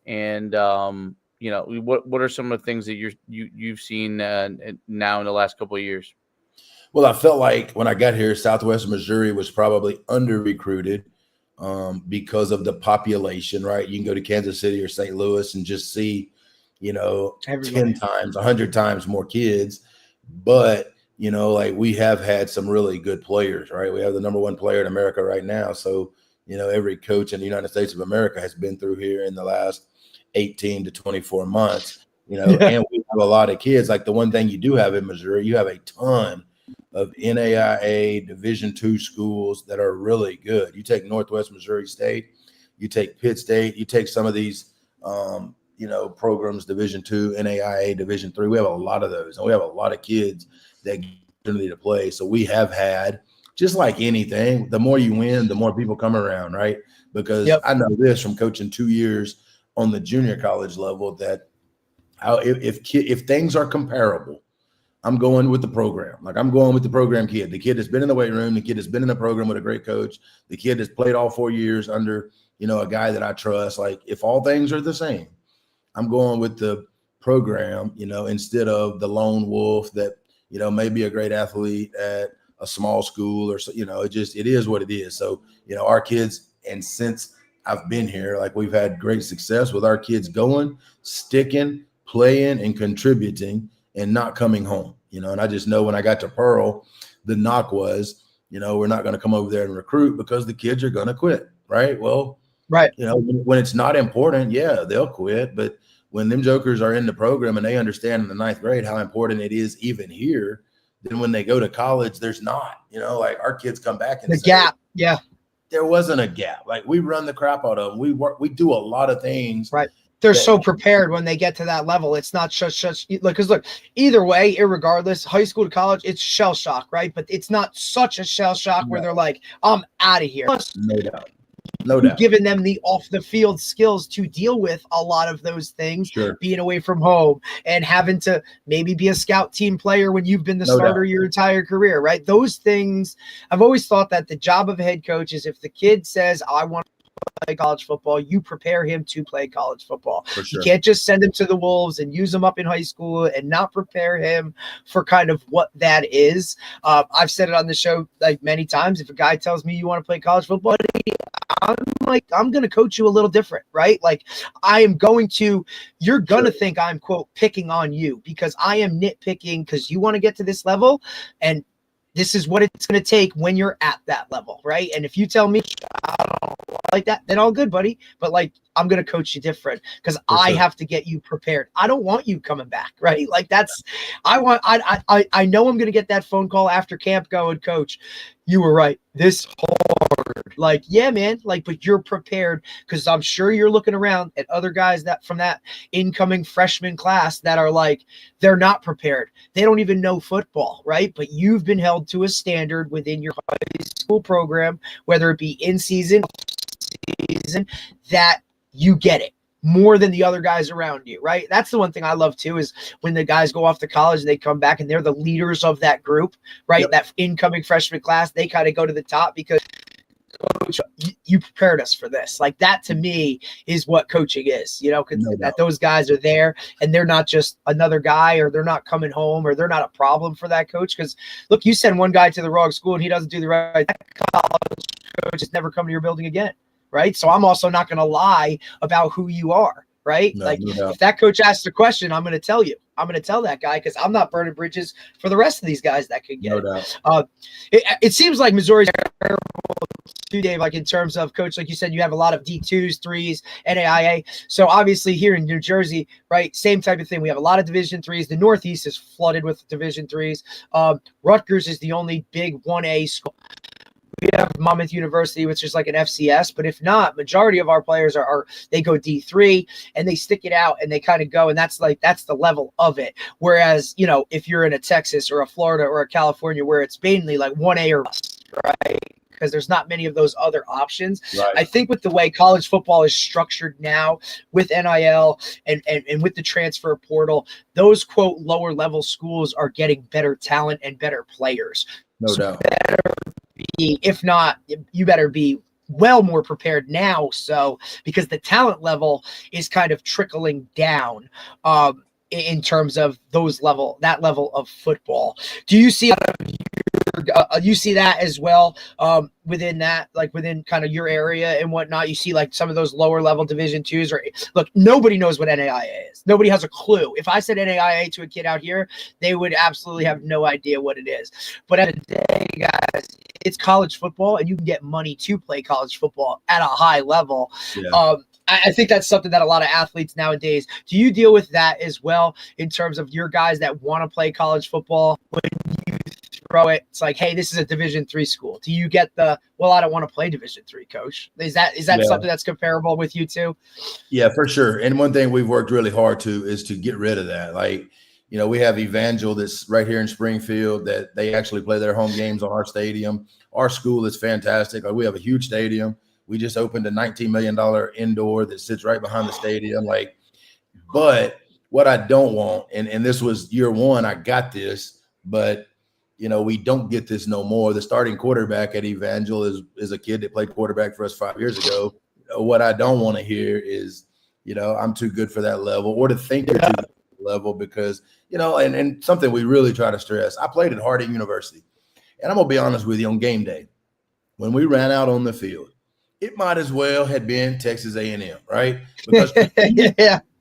and what are some of the things that you've seen now in the last couple of years? Well, I felt like when I got here, Southwest Missouri was probably under recruited because of the population, right? You can go to Kansas City or St. Louis and just see, Everybody. 10 times, 100 times more kids. But, like we have had some really good players, right? We have the number one player in America right now. So, every coach in the United States of America has been through here in the last 18 to 24 months, and we have a lot of kids. Like the one thing you do have in Missouri, you have a ton of NAIA Division II schools that are really good. You take Northwest Missouri State, you take Pitt State, you take some of these, programs, Division II, NAIA Division III. We have a lot of those, and we have a lot of kids that get the opportunity to play. So we have had, just like anything, the more you win, the more people come around, right? Because I know this from coaching 2 years on the junior college level that if things are comparable, I'm going with the program. Like I'm going with the program kid. The kid has been in the weight room. The kid has been in the program with a great coach. The kid has played all 4 years under, a guy that I trust. Like if all things are the same, I'm going with the program, instead of the lone wolf that, may be a great athlete at a small school or, it is what it is. So, our kids, and since I've been here, like we've had great success with our kids going, sticking, playing, and contributing, and not coming home, and I just know when I got to Pearl, the knock was, we're not going to come over there and recruit because the kids are going to quit. Right. Well, right. When it's not important, yeah, they'll quit. But when them jokers are in the program and they understand in the 9th grade how important it is even here, then when they go to college, there's not, like our kids come back and the say, gap. Yeah. There wasn't a gap. Like we run the crap out of them. We do a lot of things. Right. They're so prepared when they get to that level. It's not just because look, either way, irregardless, high school to college, it's shell shock, right? But it's not such a shell shock where they're like, I'm out of here. No doubt. No doubt. Giving them the off the field skills to deal with a lot of those things, being away from home and having to maybe be a scout team player when you've been the starter your entire career, right? Those things, I've always thought that the job of a head coach is if the kid says, I want to play college football, you prepare him to play college football. You can't just send him to the Wolves and use him up in high school and not prepare him for kind of what that is. I've said it on the show like many times. If a guy tells me you want to play college football, I'm going to coach you a little different, right? Like you're going to think I'm quote picking on you because I am nitpicking because you want to get to this level and this is what it's going to take when you're at that level, right? And if you tell me I don't like that, then all good, buddy. But like, I'm going to coach you different because I have to get you prepared. I don't want you coming back, right? Like I know I'm going to get that phone call after camp going, coach, you were right. This hard. Like, yeah, man. Like, but you're prepared because I'm sure you're looking around at other guys that from that incoming freshman class that are like, they're not prepared. They don't even know football, right? But you've been held to a standard within your high school program, whether it be in season, that you get it more than the other guys around you, right? That's the one thing I love too, is when the guys go off to college and they come back and they're the leaders of that group, right? That incoming freshman class, they kind of go to the top because coach, you prepared us for this. Like that to me is what coaching is, that those guys are there and they're not just another guy or they're not coming home or they're not a problem for that coach. Because look, you send one guy to the wrong school and he doesn't do the right thing, college coach is never come to your building again. Right. So I'm also not going to lie about who you are. Right. If that coach asks a question, I'm going to tell you. I'm going to tell that guy because I'm not burning bridges for the rest of these guys that could get it. It seems like Missouri's terrible too, Dave, like in terms of coach, like you said, you have a lot of D2s, 3s, NAIA. So obviously here in New Jersey, right, same type of thing. We have a lot of Division 3s. The Northeast is flooded with Division 3s. Rutgers is the only big 1A school. we have Monmouth University, which is like an FCS, but if not, majority of our players are they go D3 and they stick it out and they kind of go, and that's the level of it. Whereas, you know, if you're in a Texas or a Florida or a California where it's mainly like 1A or bust, right? Because there's not many of those other options. Right. I think with the way college football is structured now with NIL and with the transfer portal, those quote lower level schools are getting better talent and better players. No doubt. If not, you better be well more prepared now. So because the talent level is kind of trickling down in terms of that level of football. Do you see you see that as well within that, like within kind of your area and whatnot? You see like some of those lower level Division twos, or look, nobody knows what NAIA is. Nobody has a clue. If I said NAIA to a kid out here, they would absolutely have no idea what it is. But at the day, guys, it's college football, and you can get money to play college football at a high level. Yeah. I think that's something that a lot of athletes nowadays, do you deal with that as well in terms of your guys that want to play college football? When you throw it, it's like, hey, this is a Division III school. Do you get the, well, I don't want to play Division III, coach? Is that something that's comparable with you too? Yeah, for sure. And one thing we've worked really hard is to get rid of that. Like, you know, we have Evangel that's right here in Springfield that they actually play their home games on our stadium. Our school is fantastic. Like, we have a huge stadium. We just opened a $19 million indoor that sits right behind the stadium. Like, but what I don't want, and this was year one, I got this, but you know, we don't get this no more. The starting quarterback at Evangel is a kid that played quarterback for us 5 years ago. What I don't want to hear is, you know, I'm too good for that level, or to think you're too good for that level, because, you know, and something we really try to stress. I played at Harding University, and I'm gonna be honest with you, on game day, when we ran out on the field, it might as well have been Texas A&M, right? Because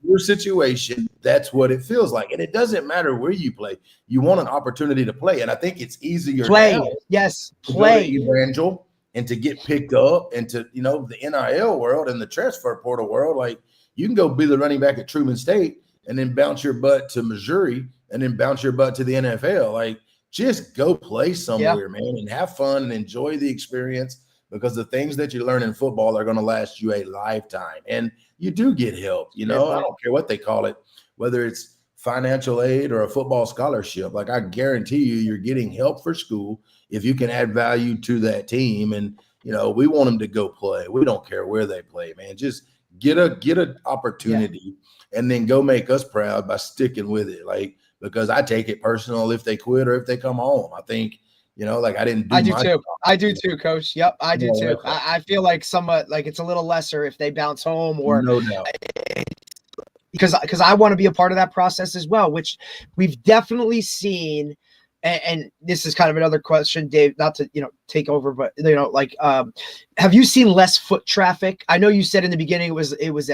your situation, that's what it feels like. And it doesn't matter where you play. You want an opportunity to play. And I think it's easier now Yes, to play. go to Evangel and to get picked up, and to, you know, the NIL world and the transfer portal world. Like, you can go be the running back at Truman State and then bounce your butt to Missouri and then bounce your butt to the NFL. Like, just go play somewhere, man, and have fun and enjoy the experience, because the things that you learn in football are going to last you a lifetime. And you do get help, you know, I don't care what they call it, whether it's financial aid or a football scholarship. Like, I guarantee you're getting help for school if you can add value to that team. And, you know, we want them to go play. We don't care where they play, man. Just get an opportunity and then go make us proud by sticking with it. Like, because I take it personal if they quit or if they come home. I think, you know, like, I didn't do I do my too. job. I do too, coach. Yep, I do No, too. I feel like somewhat like it's a little lesser if they bounce home, or no doubt. because I want to be a part of that process as well, which we've definitely seen. And this is kind of another question, Dave, not to, you know, take over, but, you know, like, have you seen less foot traffic? I know you said in the beginning it was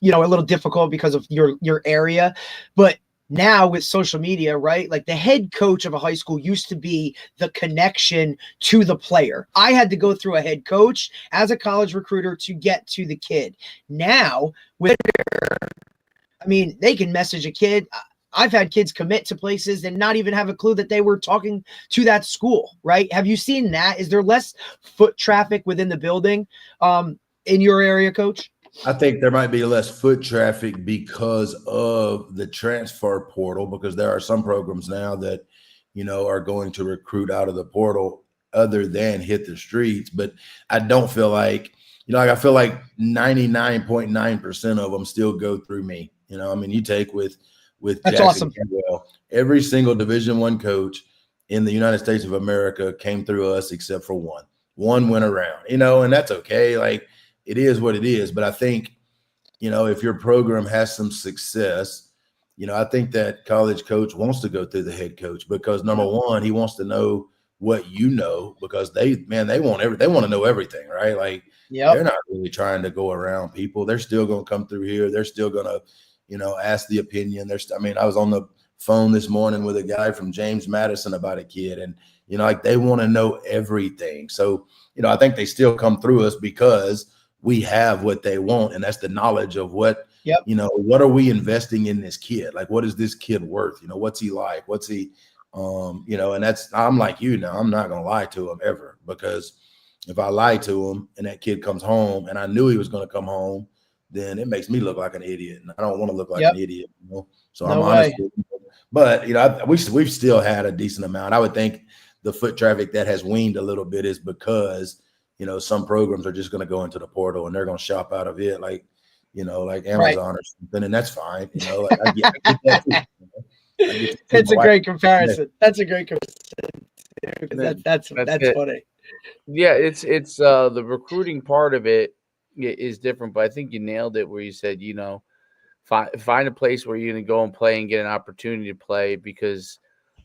you know, a little difficult because of your area, but now with social media, right? Like, the head coach of a high school used to be the connection to the player. I had to go through a head coach as a college recruiter to get to the kid. Now, with, I mean, they can message a kid. I've had kids commit to places and not even have a clue that they were talking to that school, right? Have you seen that? Is there less foot traffic within the building in your area, coach? I think there might be less foot traffic because of the transfer portal, because there are some programs now that, you know, are going to recruit out of the portal other than hit the streets. But I don't feel like, you know, like, I feel like 99.9% of them still go through me. You know, I mean, you take with That's Jackson awesome. Campbell, every single Division I coach in the United States of America came through us except for one. One went around, you know, and that's okay. Like, it is what it is. But I think, you know, if your program has some success, you know, I think that college coach wants to go through the head coach, because number one, he wants to know what you know, because they want to know everything, right? Like, they're not really trying to go around people. They're still going to come through here. They're still going to, you know, ask the opinion. I mean, I was on the phone this morning with a guy from James Madison about a kid, and, you know, like, they want to know everything. So, you know, I think they still come through us because we have what they want, and that's the knowledge of what, you know, what are we investing in this kid? Like, what is this kid worth? You know, what's he like? What's he, And I'm like you now. I'm not gonna lie to him ever, because if I lie to him and that kid comes home and I knew he was gonna come home, then it makes me look like an idiot, and I don't want to look like an idiot. So I'm honest with him. But we've still had a decent amount. I would think the foot traffic that has weaned a little bit is because some programs are just going to go into the portal and they're going to shop out of it, like Amazon or something, and that's fine. I get that too. It's a great comparison. That's a great comparison. That's funny. Yeah, it's the recruiting part of it is different, but I think you nailed it where you said, find a place where you're going to go and play and get an opportunity to play, because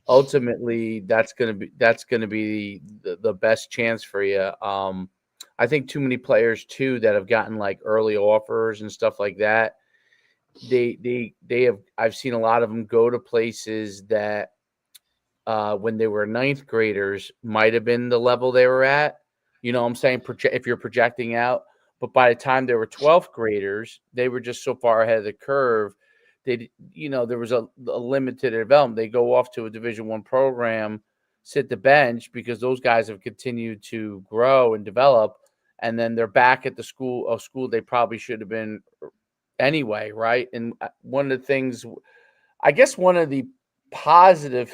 ultimately that's going to be the best chance for you. I think too many players too that have gotten like early offers and stuff like that. I've seen a lot of them go to places that when they were ninth graders might have been the level they were at. I'm saying if you're projecting out, but by the time they were 12th graders, they were just so far ahead of the curve. There was a limit to their development. They go off to a Division I program, sit the bench, because those guys have continued to grow and develop, and then they're back at a school they probably should have been anyway, right? And one of the things, I guess, one of the positive,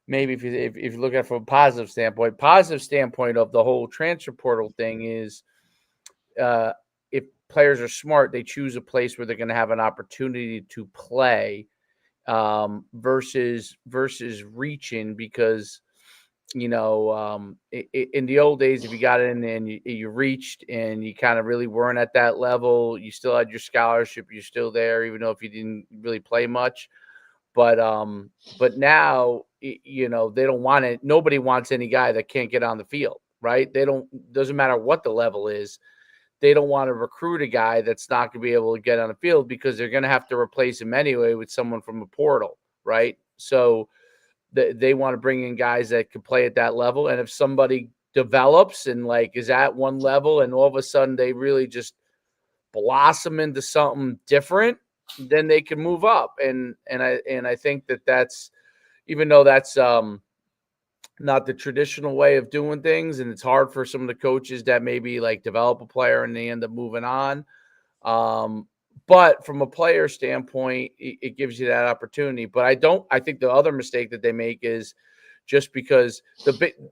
maybe if you look at it from a positive standpoint of the whole transfer portal thing is, if players are smart, they choose a place where they're going to have an opportunity to play, versus reaching, because in the old days, if you got in and you reached and you kind of really weren't at that level, you still had your scholarship, you're still there, even though if you didn't really play much. But now, they don't want it. Nobody wants any guy that can't get on the field, right? Doesn't matter what the level is. They don't want to recruit a guy that's not going to be able to get on the field, because they're going to have to replace him anyway with someone from a portal, right? So they want to bring in guys that can play at that level. And if somebody develops and is at one level and all of a sudden they really just blossom into something different, then they can move up. And I think that's, even though that's not the traditional way of doing things, and it's hard for some of the coaches that maybe develop a player and they end up moving on. But from a player standpoint, it gives you that opportunity. But I think the other mistake that they make is just because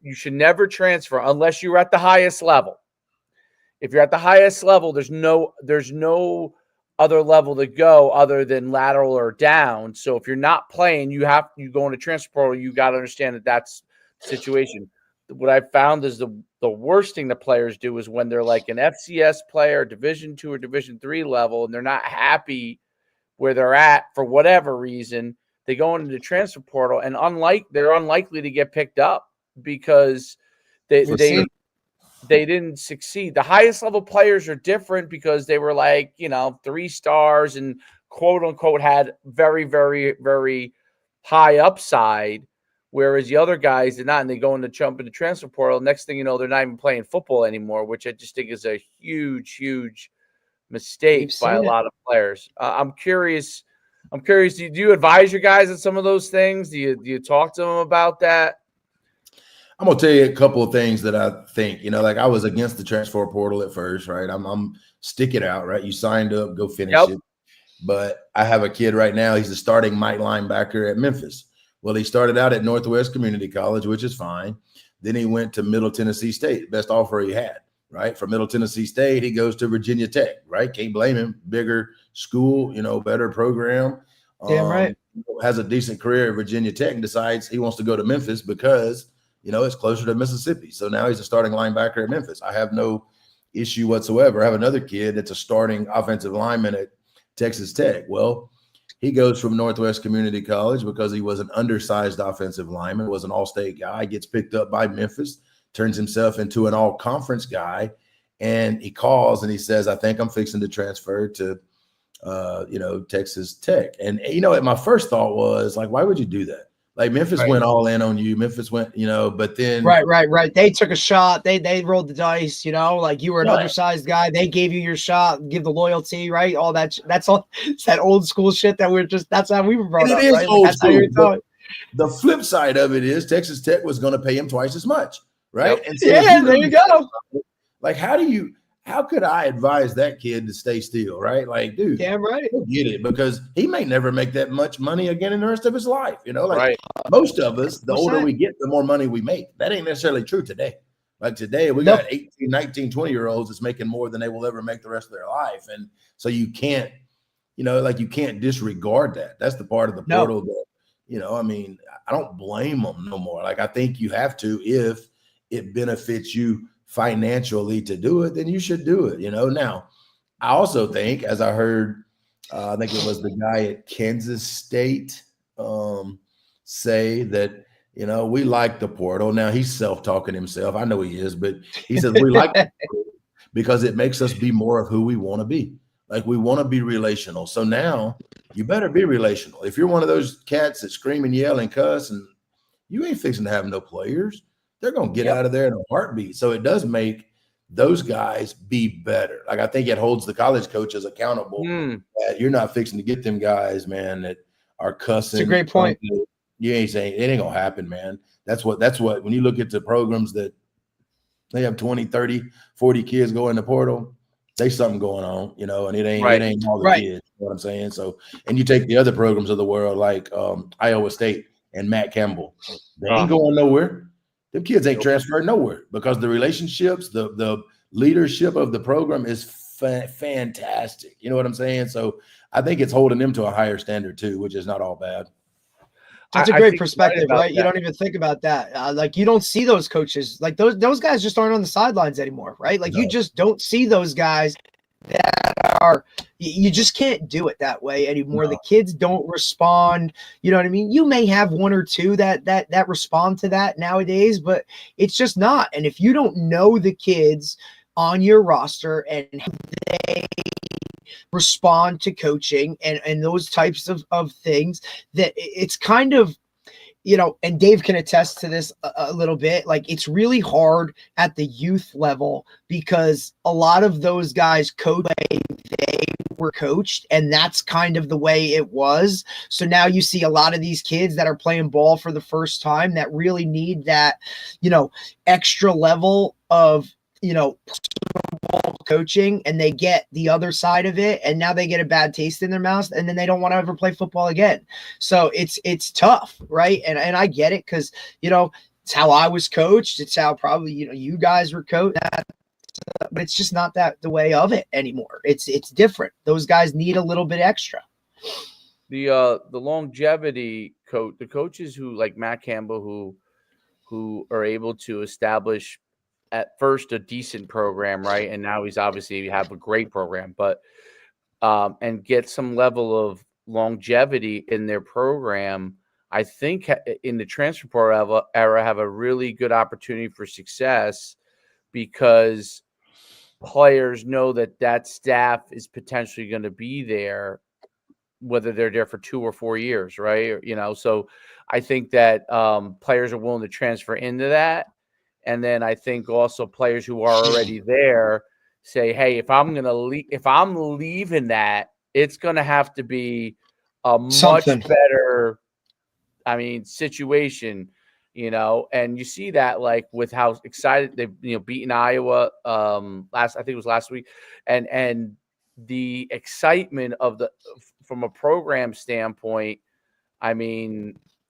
you should never transfer unless you're at the highest level. If you're at the highest level, there's no other level to go other than lateral or down. So if you're not playing, you go into transfer portal, you got to understand that that's the situation. What I've found is the worst thing that players do is when they're like an FCS player, Division II or Division III level, and they're not happy where they're at for whatever reason, they go into the transfer portal, and they're unlikely to get picked up because they didn't succeed. The highest level players are different because they were 3 stars and quote unquote had very, very, very high upside. Whereas the other guys did not, and they go into jump into transfer portal. Next thing you know, they're not even playing football anymore, which I just think is a huge, huge mistake by a lot of players. I'm curious. Do you advise your guys on some of those things? Do you talk to them about that? I'm gonna tell you a couple of things that I think. I was against the transfer portal at first, right? I'm stick it out, right? You signed up, go finish it. But I have a kid right now. He's a starting Mike linebacker at Memphis. Well, he started out at Northwest Community College, which is fine. Then he went to Middle Tennessee State, best offer he had, right? From Middle Tennessee State, he goes to Virginia Tech, right? Can't blame him. Bigger school, better program. Damn right. Has a decent career at Virginia Tech and decides he wants to go to Memphis because, it's closer to Mississippi. So now he's a starting linebacker at Memphis. I have no issue whatsoever. I have another kid that's a starting offensive lineman at Texas Tech. Well, he goes from Northwest Community College because he was an undersized offensive lineman, was an all-state guy, gets picked up by Memphis, turns himself into an all-conference guy, and he calls and he says, I think I'm fixing to transfer to, Texas Tech. And, my first thought was, why would you do that? Memphis went all in on you. Memphis went, but then. Right. They took a shot. They rolled the dice, you were an undersized guy. They gave you your shot, give the loyalty, right? All that. That's all. It's that old school shit that that's how we were brought up. It is right? old school. the flip side of it is Texas Tech was going to pay him twice as much, right? Yep. And so there you go. Like, how could I advise that kid to stay still, right? Like, dude, Damn right. get it, because he may never make that much money again in the rest of his life. Like Right. most of us, the older 100%. we get, the more money we make. That ain't necessarily true today. Like today, we got 18, 19, 20-year-olds that's making more than they will ever make the rest of their life. And so you can't, you can't disregard that. That's the part of the portal that, I mean, I don't blame them no more. Like, I think you have to, if it benefits you financially to do it, then you should do it. Now, I also think, as I heard, I think it was the guy at Kansas State say that, we like the portal. Now, he's self-talking himself. I know he is, but he says we like it because it makes us be more of who we want to be. Like, we want to be relational. So now you better be relational. If you're one of those cats that scream and yell and cuss, and you ain't fixing to have no players, they're going to get out of there in a heartbeat. So it does make those guys be better. Like, I think it holds the college coaches accountable. That you're not fixing to get them guys, man, that are cussing. It's a great point. You ain't saying it ain't gonna happen, man. That's what when you look at the programs that they have 20, 30, 40 kids go in the portal, there's something going on, and it ain't all the kids. You know what I'm saying? So, and you take the other programs of the world like Iowa State and Matt Campbell, they ain't going nowhere. Them kids ain't transferred nowhere because the relationships, the leadership of the program is fantastic. You know what I'm saying? So I think it's holding them to a higher standard too, which is not all bad. That's a great perspective, right? You don't even think about that. Like, you don't see those coaches. Like, those guys just aren't on the sidelines anymore, right? Like, you just don't see those guys that are – you just can't do it that way anymore. The kids don't respond. You know what I mean? You may have one or two that respond to that nowadays, but it's just not. And if you don't know the kids on your roster and they respond to coaching and those types of things, that it's kind of, and Dave can attest to this a little bit, like, it's really hard at the youth level because a lot of those guys coach the way they were coached, and that's kind of the way it was. So now you see a lot of these kids that are playing ball for the first time that really need that, extra level of, coaching, and they get the other side of it, and now they get a bad taste in their mouth, and then they don't want to ever play football again. So it's tough, right? And I get it, because it's how I was coached, it's how probably you guys were coached, but it's just not the way of it anymore. It's different. Those guys need a little bit extra. The longevity coach, the coaches who, like Matt Campbell, who are able to establish at first a decent program, right? And now he's obviously have a great program, but and get some level of longevity in their program, I think in the transfer portal era have a really good opportunity for success, because players know that staff is potentially going to be there, whether they're there for 2 or 4 years, right? So I think that players are willing to transfer into that. And then I think also players who are already there say, hey, if I'm leaving that, it's going to have to be a much better, situation, and you see that, like, with how excited they've, beaten Iowa I think it was last week, and the excitement from a program standpoint.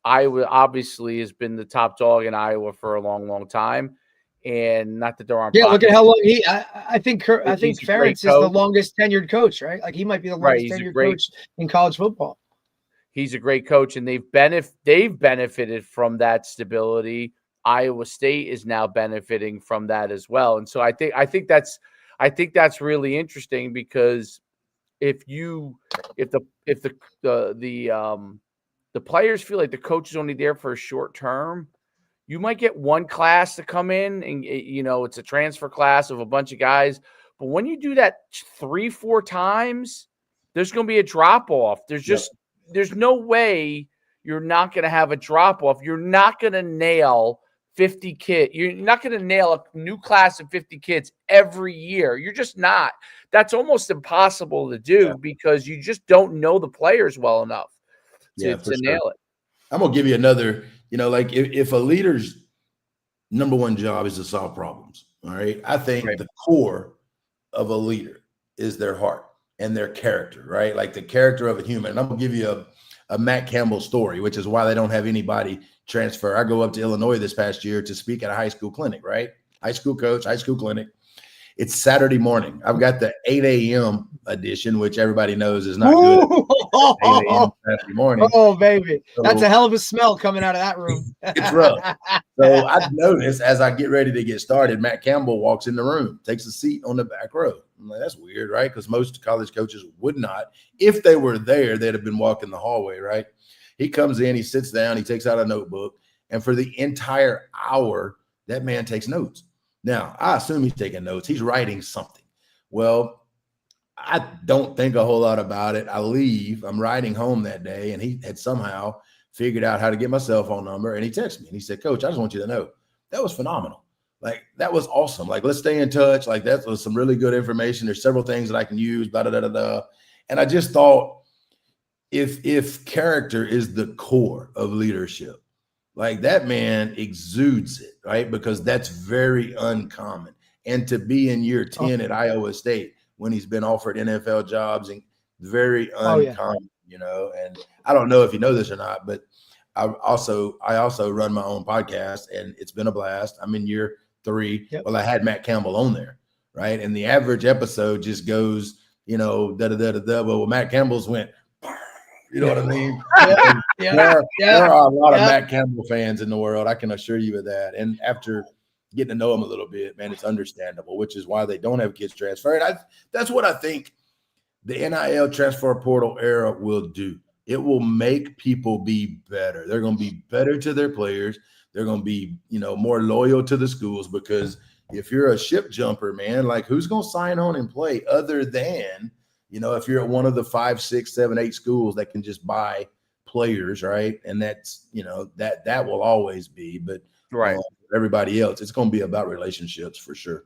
Iowa obviously has been the top dog in Iowa for a long, long time, and not that there aren't. Yeah, look at how long I think Ferentz is the longest tenured coach, right? Like, he might be the longest tenured coach in college football. He's a great coach, and they've benefited from that stability. Iowa State is now benefiting from that as well, and so I think that's really interesting, because if the players feel like the coach is only there for a short term, you might get one class to come in and, it's a transfer class of a bunch of guys. But when you do that 3-4 times, there's going to be a drop off. There's no way you're not going to have a drop off. You're not going to nail 50 kids. You're not going to nail a new class of 50 kids every year. You're just not. That's almost impossible to do, because you just don't know the players well enough to nail it. I'm gonna give you another. Like if a leader's number one job is to solve problems, all right. I think Right. the core of a leader is their heart and their character, right? Like the character of a human. And I'm gonna give you a Matt Campbell story, which is why they don't have anybody transfer. I go up to Illinois this past year to speak at a high school clinic, right? High school coach, high school clinic. It's Saturday morning. I've got the 8 a.m. edition, which everybody knows is not good. 8 a.m. Saturday morning. Oh, baby. So That's a hell of a smell coming out of that room. it's rough. So I've noticed as I get ready to get started, Matt Campbell walks in the room, takes a seat on the back row. I'm like, that's weird, right? Because most college coaches would not. If they were there, they'd have been walking the hallway, right? He comes in, he sits down, he takes out a notebook, and for the entire hour, that man takes notes. Now, I assume he's taking notes. He's writing something. Well, I don't think a whole lot about it. I leave. I'm riding home that day, and he had somehow figured out how to get my cell phone number, and he texted me, and he said, Coach, I just want you to know that was phenomenal. Like, that was awesome. Like, let's stay in touch. Like, that was some really good information. There's several things that I can use, blah, blah, blah, blah. And I just thought if character is the core of leadership, like that man exudes it, right? Because that's very uncommon. And to be in year 10 at Iowa State when he's been offered NFL jobs, and very uncommon, and I don't know if you know this or not, but I also run my own podcast, and it's been a blast. I'm in year 3. Yep. Well, I had Matt Campbell on there, right? And the average episode just goes, well, Matt Campbell's went, you know what I mean? There are a lot of Matt Campbell fans in the world. I can assure you of that. And after getting to know him a little bit, man, it's understandable, which is why they don't have kids transfer. And that's what I think the NIL transfer portal era will do. It will make people be better. They're going to be better to their players. They're going to be, more loyal to the schools, because if you're a ship jumper, man, like who's going to sign on and play other than, if you're at one of the 5, 6, 7, 8 schools that can just buy players, right? And that's, that will always be, but right. Everybody else, it's going to be about relationships for sure.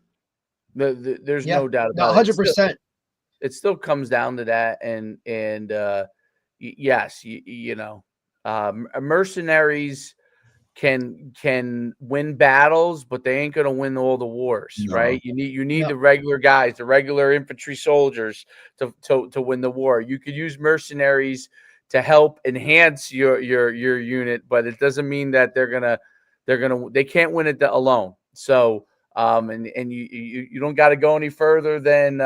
There's no doubt about 100%. It still comes down to that. And yes, mercenaries can win battles, but they ain't going to win all the wars, right? You need the regular guys, the regular infantry soldiers to win the war. You could use mercenaries to help enhance your unit, but it doesn't mean that they can't win it alone. So and you don't got to go any further than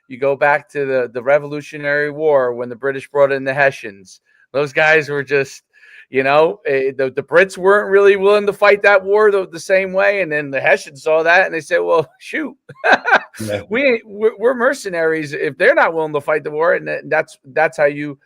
you go back to the Revolutionary War when the British brought in the Hessians. Those guys were just, the Brits weren't really willing to fight that war the same way. And then the Hessians saw that and they said, well, shoot, we're mercenaries if they're not willing to fight the war. And that's how you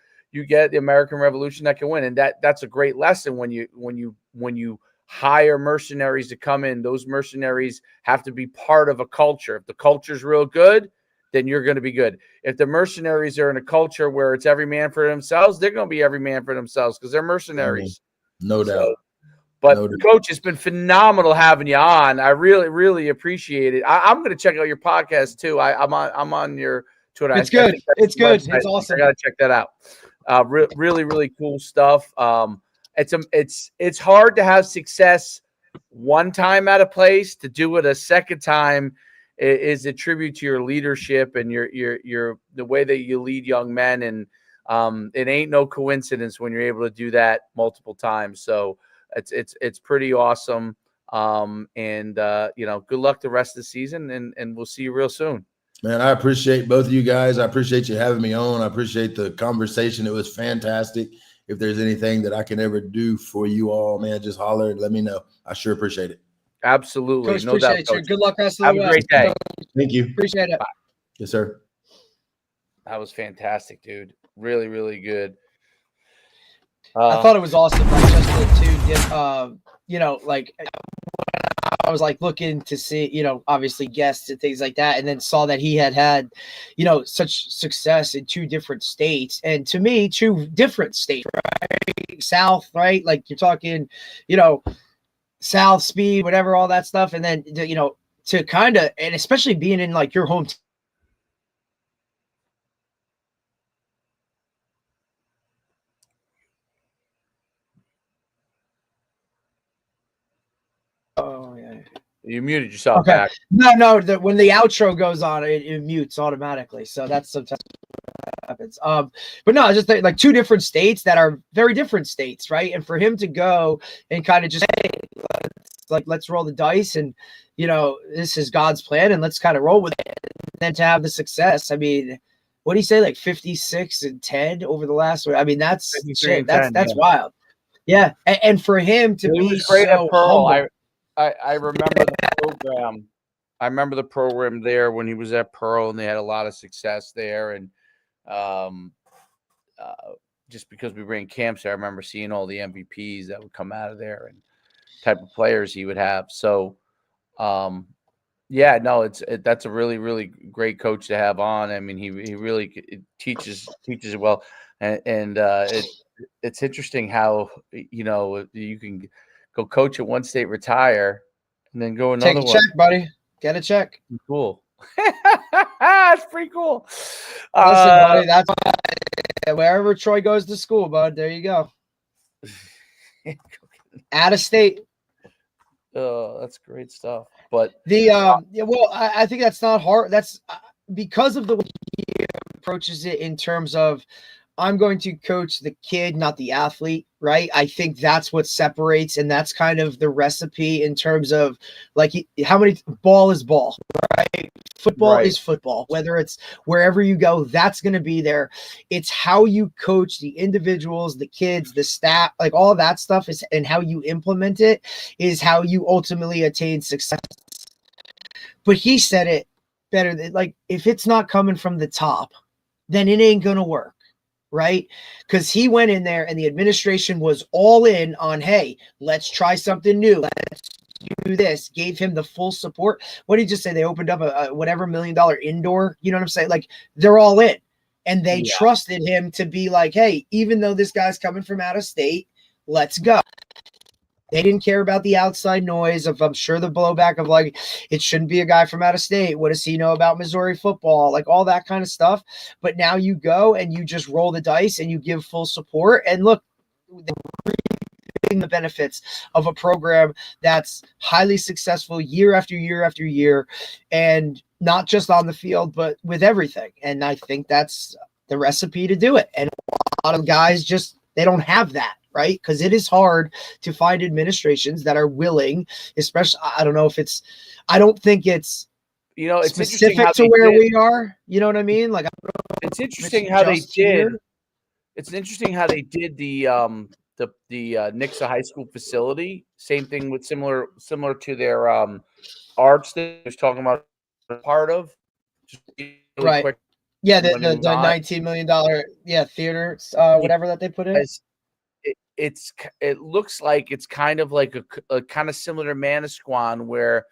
get the American Revolution that can win. And that's a great lesson when you hire mercenaries to come in. Those mercenaries have to be part of a culture. If the culture's real good, then you're going to be good. If the mercenaries are in a culture where it's every man for themselves, they're going to be every man for themselves because they're mercenaries. No doubt. But Coach, it's been phenomenal having you on. I really, really appreciate it. I'm going to check out your podcast too. I'm on your Twitter. It's good. It's good. It's awesome. I got to check that out. Really, really cool stuff. It's hard to have success one time at a place. To do it a second time is a tribute to your leadership and your the way that you lead young men. And it ain't no coincidence when you're able to do that multiple times. So it's pretty awesome. And good luck the rest of the season, and we'll see you real soon. Man, I appreciate both of you guys. I appreciate you having me on. I appreciate the conversation. It was fantastic. If there's anything that I can ever do for you all, man, just holler and let me know. I sure appreciate it. Absolutely. Coach, no doubt, Coach. Good luck rest of the way. Have a great day. Thank you. Appreciate it. Bye. Yes, sir. That was fantastic, dude. Really, really good. I thought it was awesome. Like just to get, I was like looking to see, obviously guests and things like that, and then saw that he had, such success in 2 different states, and to me, 2 different states, right? South, right? Like you're talking, South speed, whatever, all that stuff, and then to kind of, and especially being in like your home. You muted yourself Okay. back. No. When the outro goes on, it mutes automatically. So that's sometimes what happens. But no, just like two different states that are very different states, right? And for him to go and kind of just let's roll the dice, and this is God's plan, and let's kind of roll with it. And then to have the success, I mean, what do you say, like 56-10 over the last? I mean, that's shit. That's wild. Yeah, and for him to be was great so at Pearl. humble. I remember the program. I remember the program there when he was at Pearl, and they had a lot of success there. And just because we ran camps there, I remember seeing all the MVPs that would come out of there and type of players he would have. So, yeah, no, that's a really, really great coach to have on. I mean, he really teaches it well, and it's interesting how you can go coach at one state, retire, and then go another Take a one. check, buddy. Get a check. Cool. That's pretty cool. Listen, buddy, that's wherever Troy goes to school, bud. There you go. Out of state. Oh, that's great stuff. But I think that's not hard. That's because of the way he approaches it in terms of, I'm going to coach the kid, not the athlete, right? I think that's what separates, and that's kind of the recipe in terms of like how many ball is ball, right? Football is football. Whether it's wherever you go, that's going to be there. It's how you coach the individuals, the kids, the staff, like all that stuff is, and how you implement it is how you ultimately attain success. But he said it better than, like, if it's not coming from the top, then it ain't going to work. Right? Because he went in there and the administration was all in on, hey, let's try something new. Let's do this. Gave him the full support. What did he just say? They opened up a whatever $1 million indoor. You know what I'm saying? Like, they're all in. And they trusted him to be like, hey, even though this guy's coming from out of state, let's go. They didn't care about the outside noise of, I'm sure, the blowback of like, it shouldn't be a guy from out of state. What does he know about Missouri football? Like all that kind of stuff. But now you go and you just roll the dice and you give full support. And look, the benefits of a program that's highly successful year after year after year, and not just on the field, but with everything. And I think that's the recipe to do it. And a lot of guys just, they don't have that. Right? Because it is hard to find administrations that are willing, especially, I don't know if it's, I don't think it's, it's specific to where we are. You know what I mean? Like, it's interesting how they did. It's interesting how they did the Nixa high school facility. Same thing with similar to their arts that I was talking about, part of. Just really right. Quick, yeah, the $19 million theater, whatever that they put in. It looks like it's kind of like a kind of similar to Manasquan, where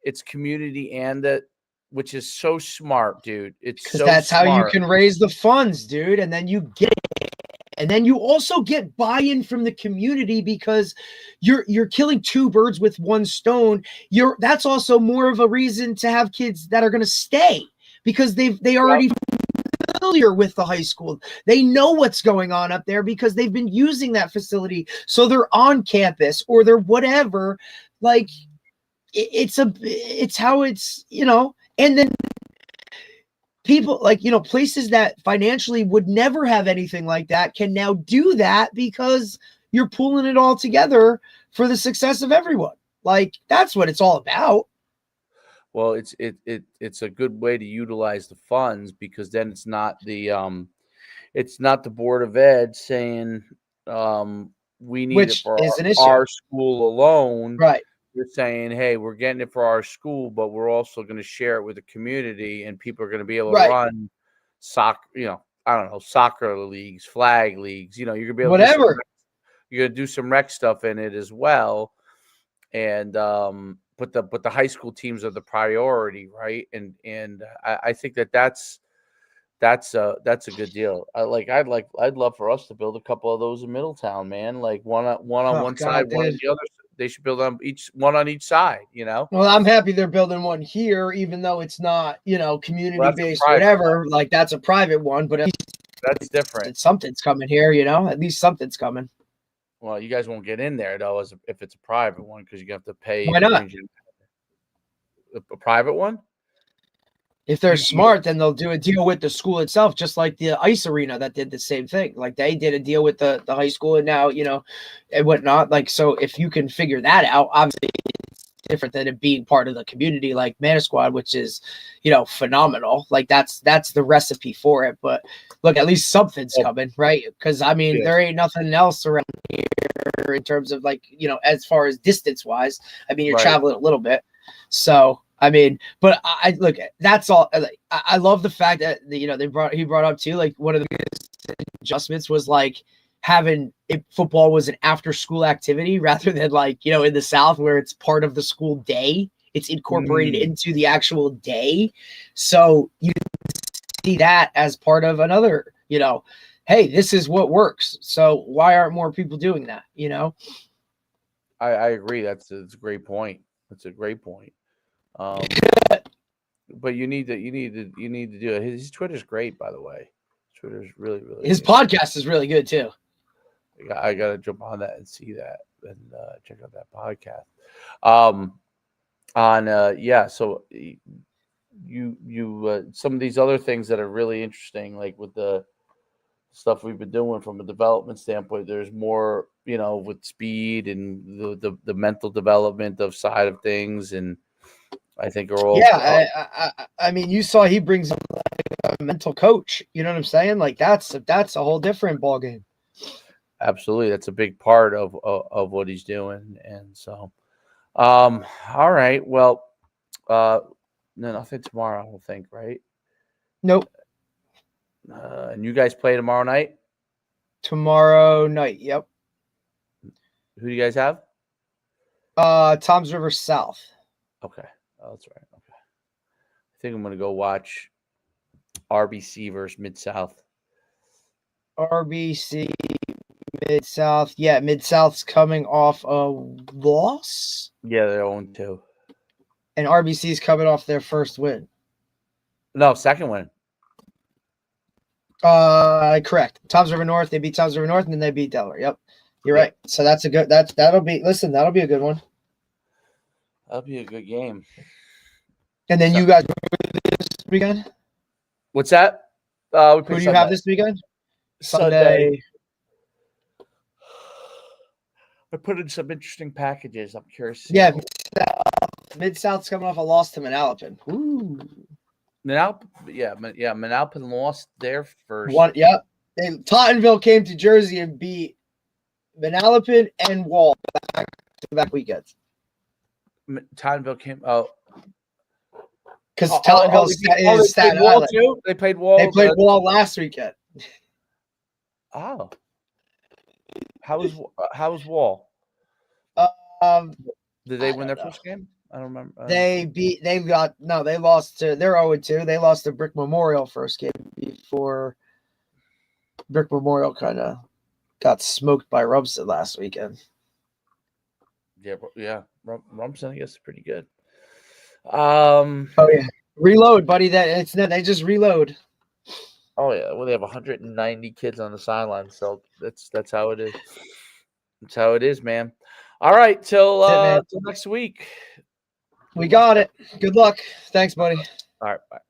it's community and that, which is so smart, dude. It's so that's smart. How you can raise the funds, dude, and then you get it. And then you also get buy-in from the community, because you're killing two birds with one stone. That's also more of a reason to have kids that are going to stay, because they already familiar with the high school. They know what's going on up there because they've been using that facility. So they're on campus or they're whatever. Like it's how it's, and then people like, places that financially would never have anything like that can now do that because you're pulling it all together for the success of everyone. Like, that's what it's all about. Well, it's a good way to utilize the funds, because then it's not the Board of Ed saying we need it for our school alone. Right. You're saying, hey, we're getting it for our school, but we're also going to share it with the community, and people are going to be able to run soccer, I don't know, soccer leagues, flag leagues. You're going to be able to you're going to do some rec stuff in it as well. And but the high school teams are the priority, right? And I think that's a good deal. I'd love for us to build a couple of those in Middletown, man. Like one on one side, one on the other. They should build one on each side. Well, I'm happy they're building one here, even though it's not, community based, whatever. One. Like, that's a private one, but that's different. Something's coming here, at least something's coming. Well, you guys won't get in there though, if it's a private one, because you have to pay. Why not? a private one? If they're smart, then they'll do a deal with the school itself, just like the ice arena that did the same thing. Like they did a deal with the high school, and now and whatnot. Like, so if you can figure that out, obviously it's different than it being part of the community like Mana Squad, which is phenomenal. Like that's the recipe for it. But look, at least something's coming, right? Because I mean, there ain't nothing else around here in terms of as far as distance wise. I mean, you're traveling a little bit, so. I mean, but I look. That's all. I love the fact that he brought up too. Like one of the biggest adjustments was like having football was an after school activity rather than in the South where it's part of the school day. It's incorporated into the actual day, so you see that as part of another. Hey, this is what works. So why aren't more people doing that? I agree. That's a great point. That's a great point. But you need to do it. His Twitter's great, by the way. Twitter's really his good. podcast is really good too. I gotta jump on that and see that and check out that podcast. So you some of these other things that are really interesting, like with the stuff we've been doing from a development standpoint. There's more, with speed and the mental development of side of things, and I think are all. Yeah, I mean, you saw he brings up a mental coach. You know what I'm saying? Like that's a whole different ballgame. Absolutely, that's a big part of what he's doing, and so, all right. Well, no, nothing tomorrow. I don't think, right? Nope. And you guys play tomorrow night? Tomorrow night. Yep. Who do you guys have? Toms River South. Okay. Oh, that's right. Okay. I think I'm going to go watch RBC versus Mid-South. RBC, Mid-South. Yeah, Mid-South's coming off a loss. Yeah, they're 0-2. And RBC's coming off their first win. No, second win. Correct. Toms River North. They beat Toms River North, and then they beat Delaware. Yep. You're right. So that'll be a good one. That'll be a good game. And then you guys this weekend? What's that? Who do you have this weekend? Sunday. I put in some interesting packages. I'm curious. Yeah, Mid-South's coming off a loss to Manalapan. Ooh. Manalapan lost their first. Yep. Tottenville came to Jersey and beat Manalapan and Wall back weekends. Tottenville came out. Because Tottenville is Staten Island. Too? They played Wall. They played Wall last weekend. Oh. How was Wall? Did they win their first game? I don't remember. They're 0-2. They lost to Brick Memorial first game before Brick Memorial kind of got smoked by Rumson last weekend. Yeah. Rumson, I guess, is pretty good. Reload, buddy. They just reload. Oh yeah. Well, they have 190 kids on the sideline, so that's how it is. That's how it is, man. All right, till next week. We got it. Good luck. Thanks, buddy. All right, bye.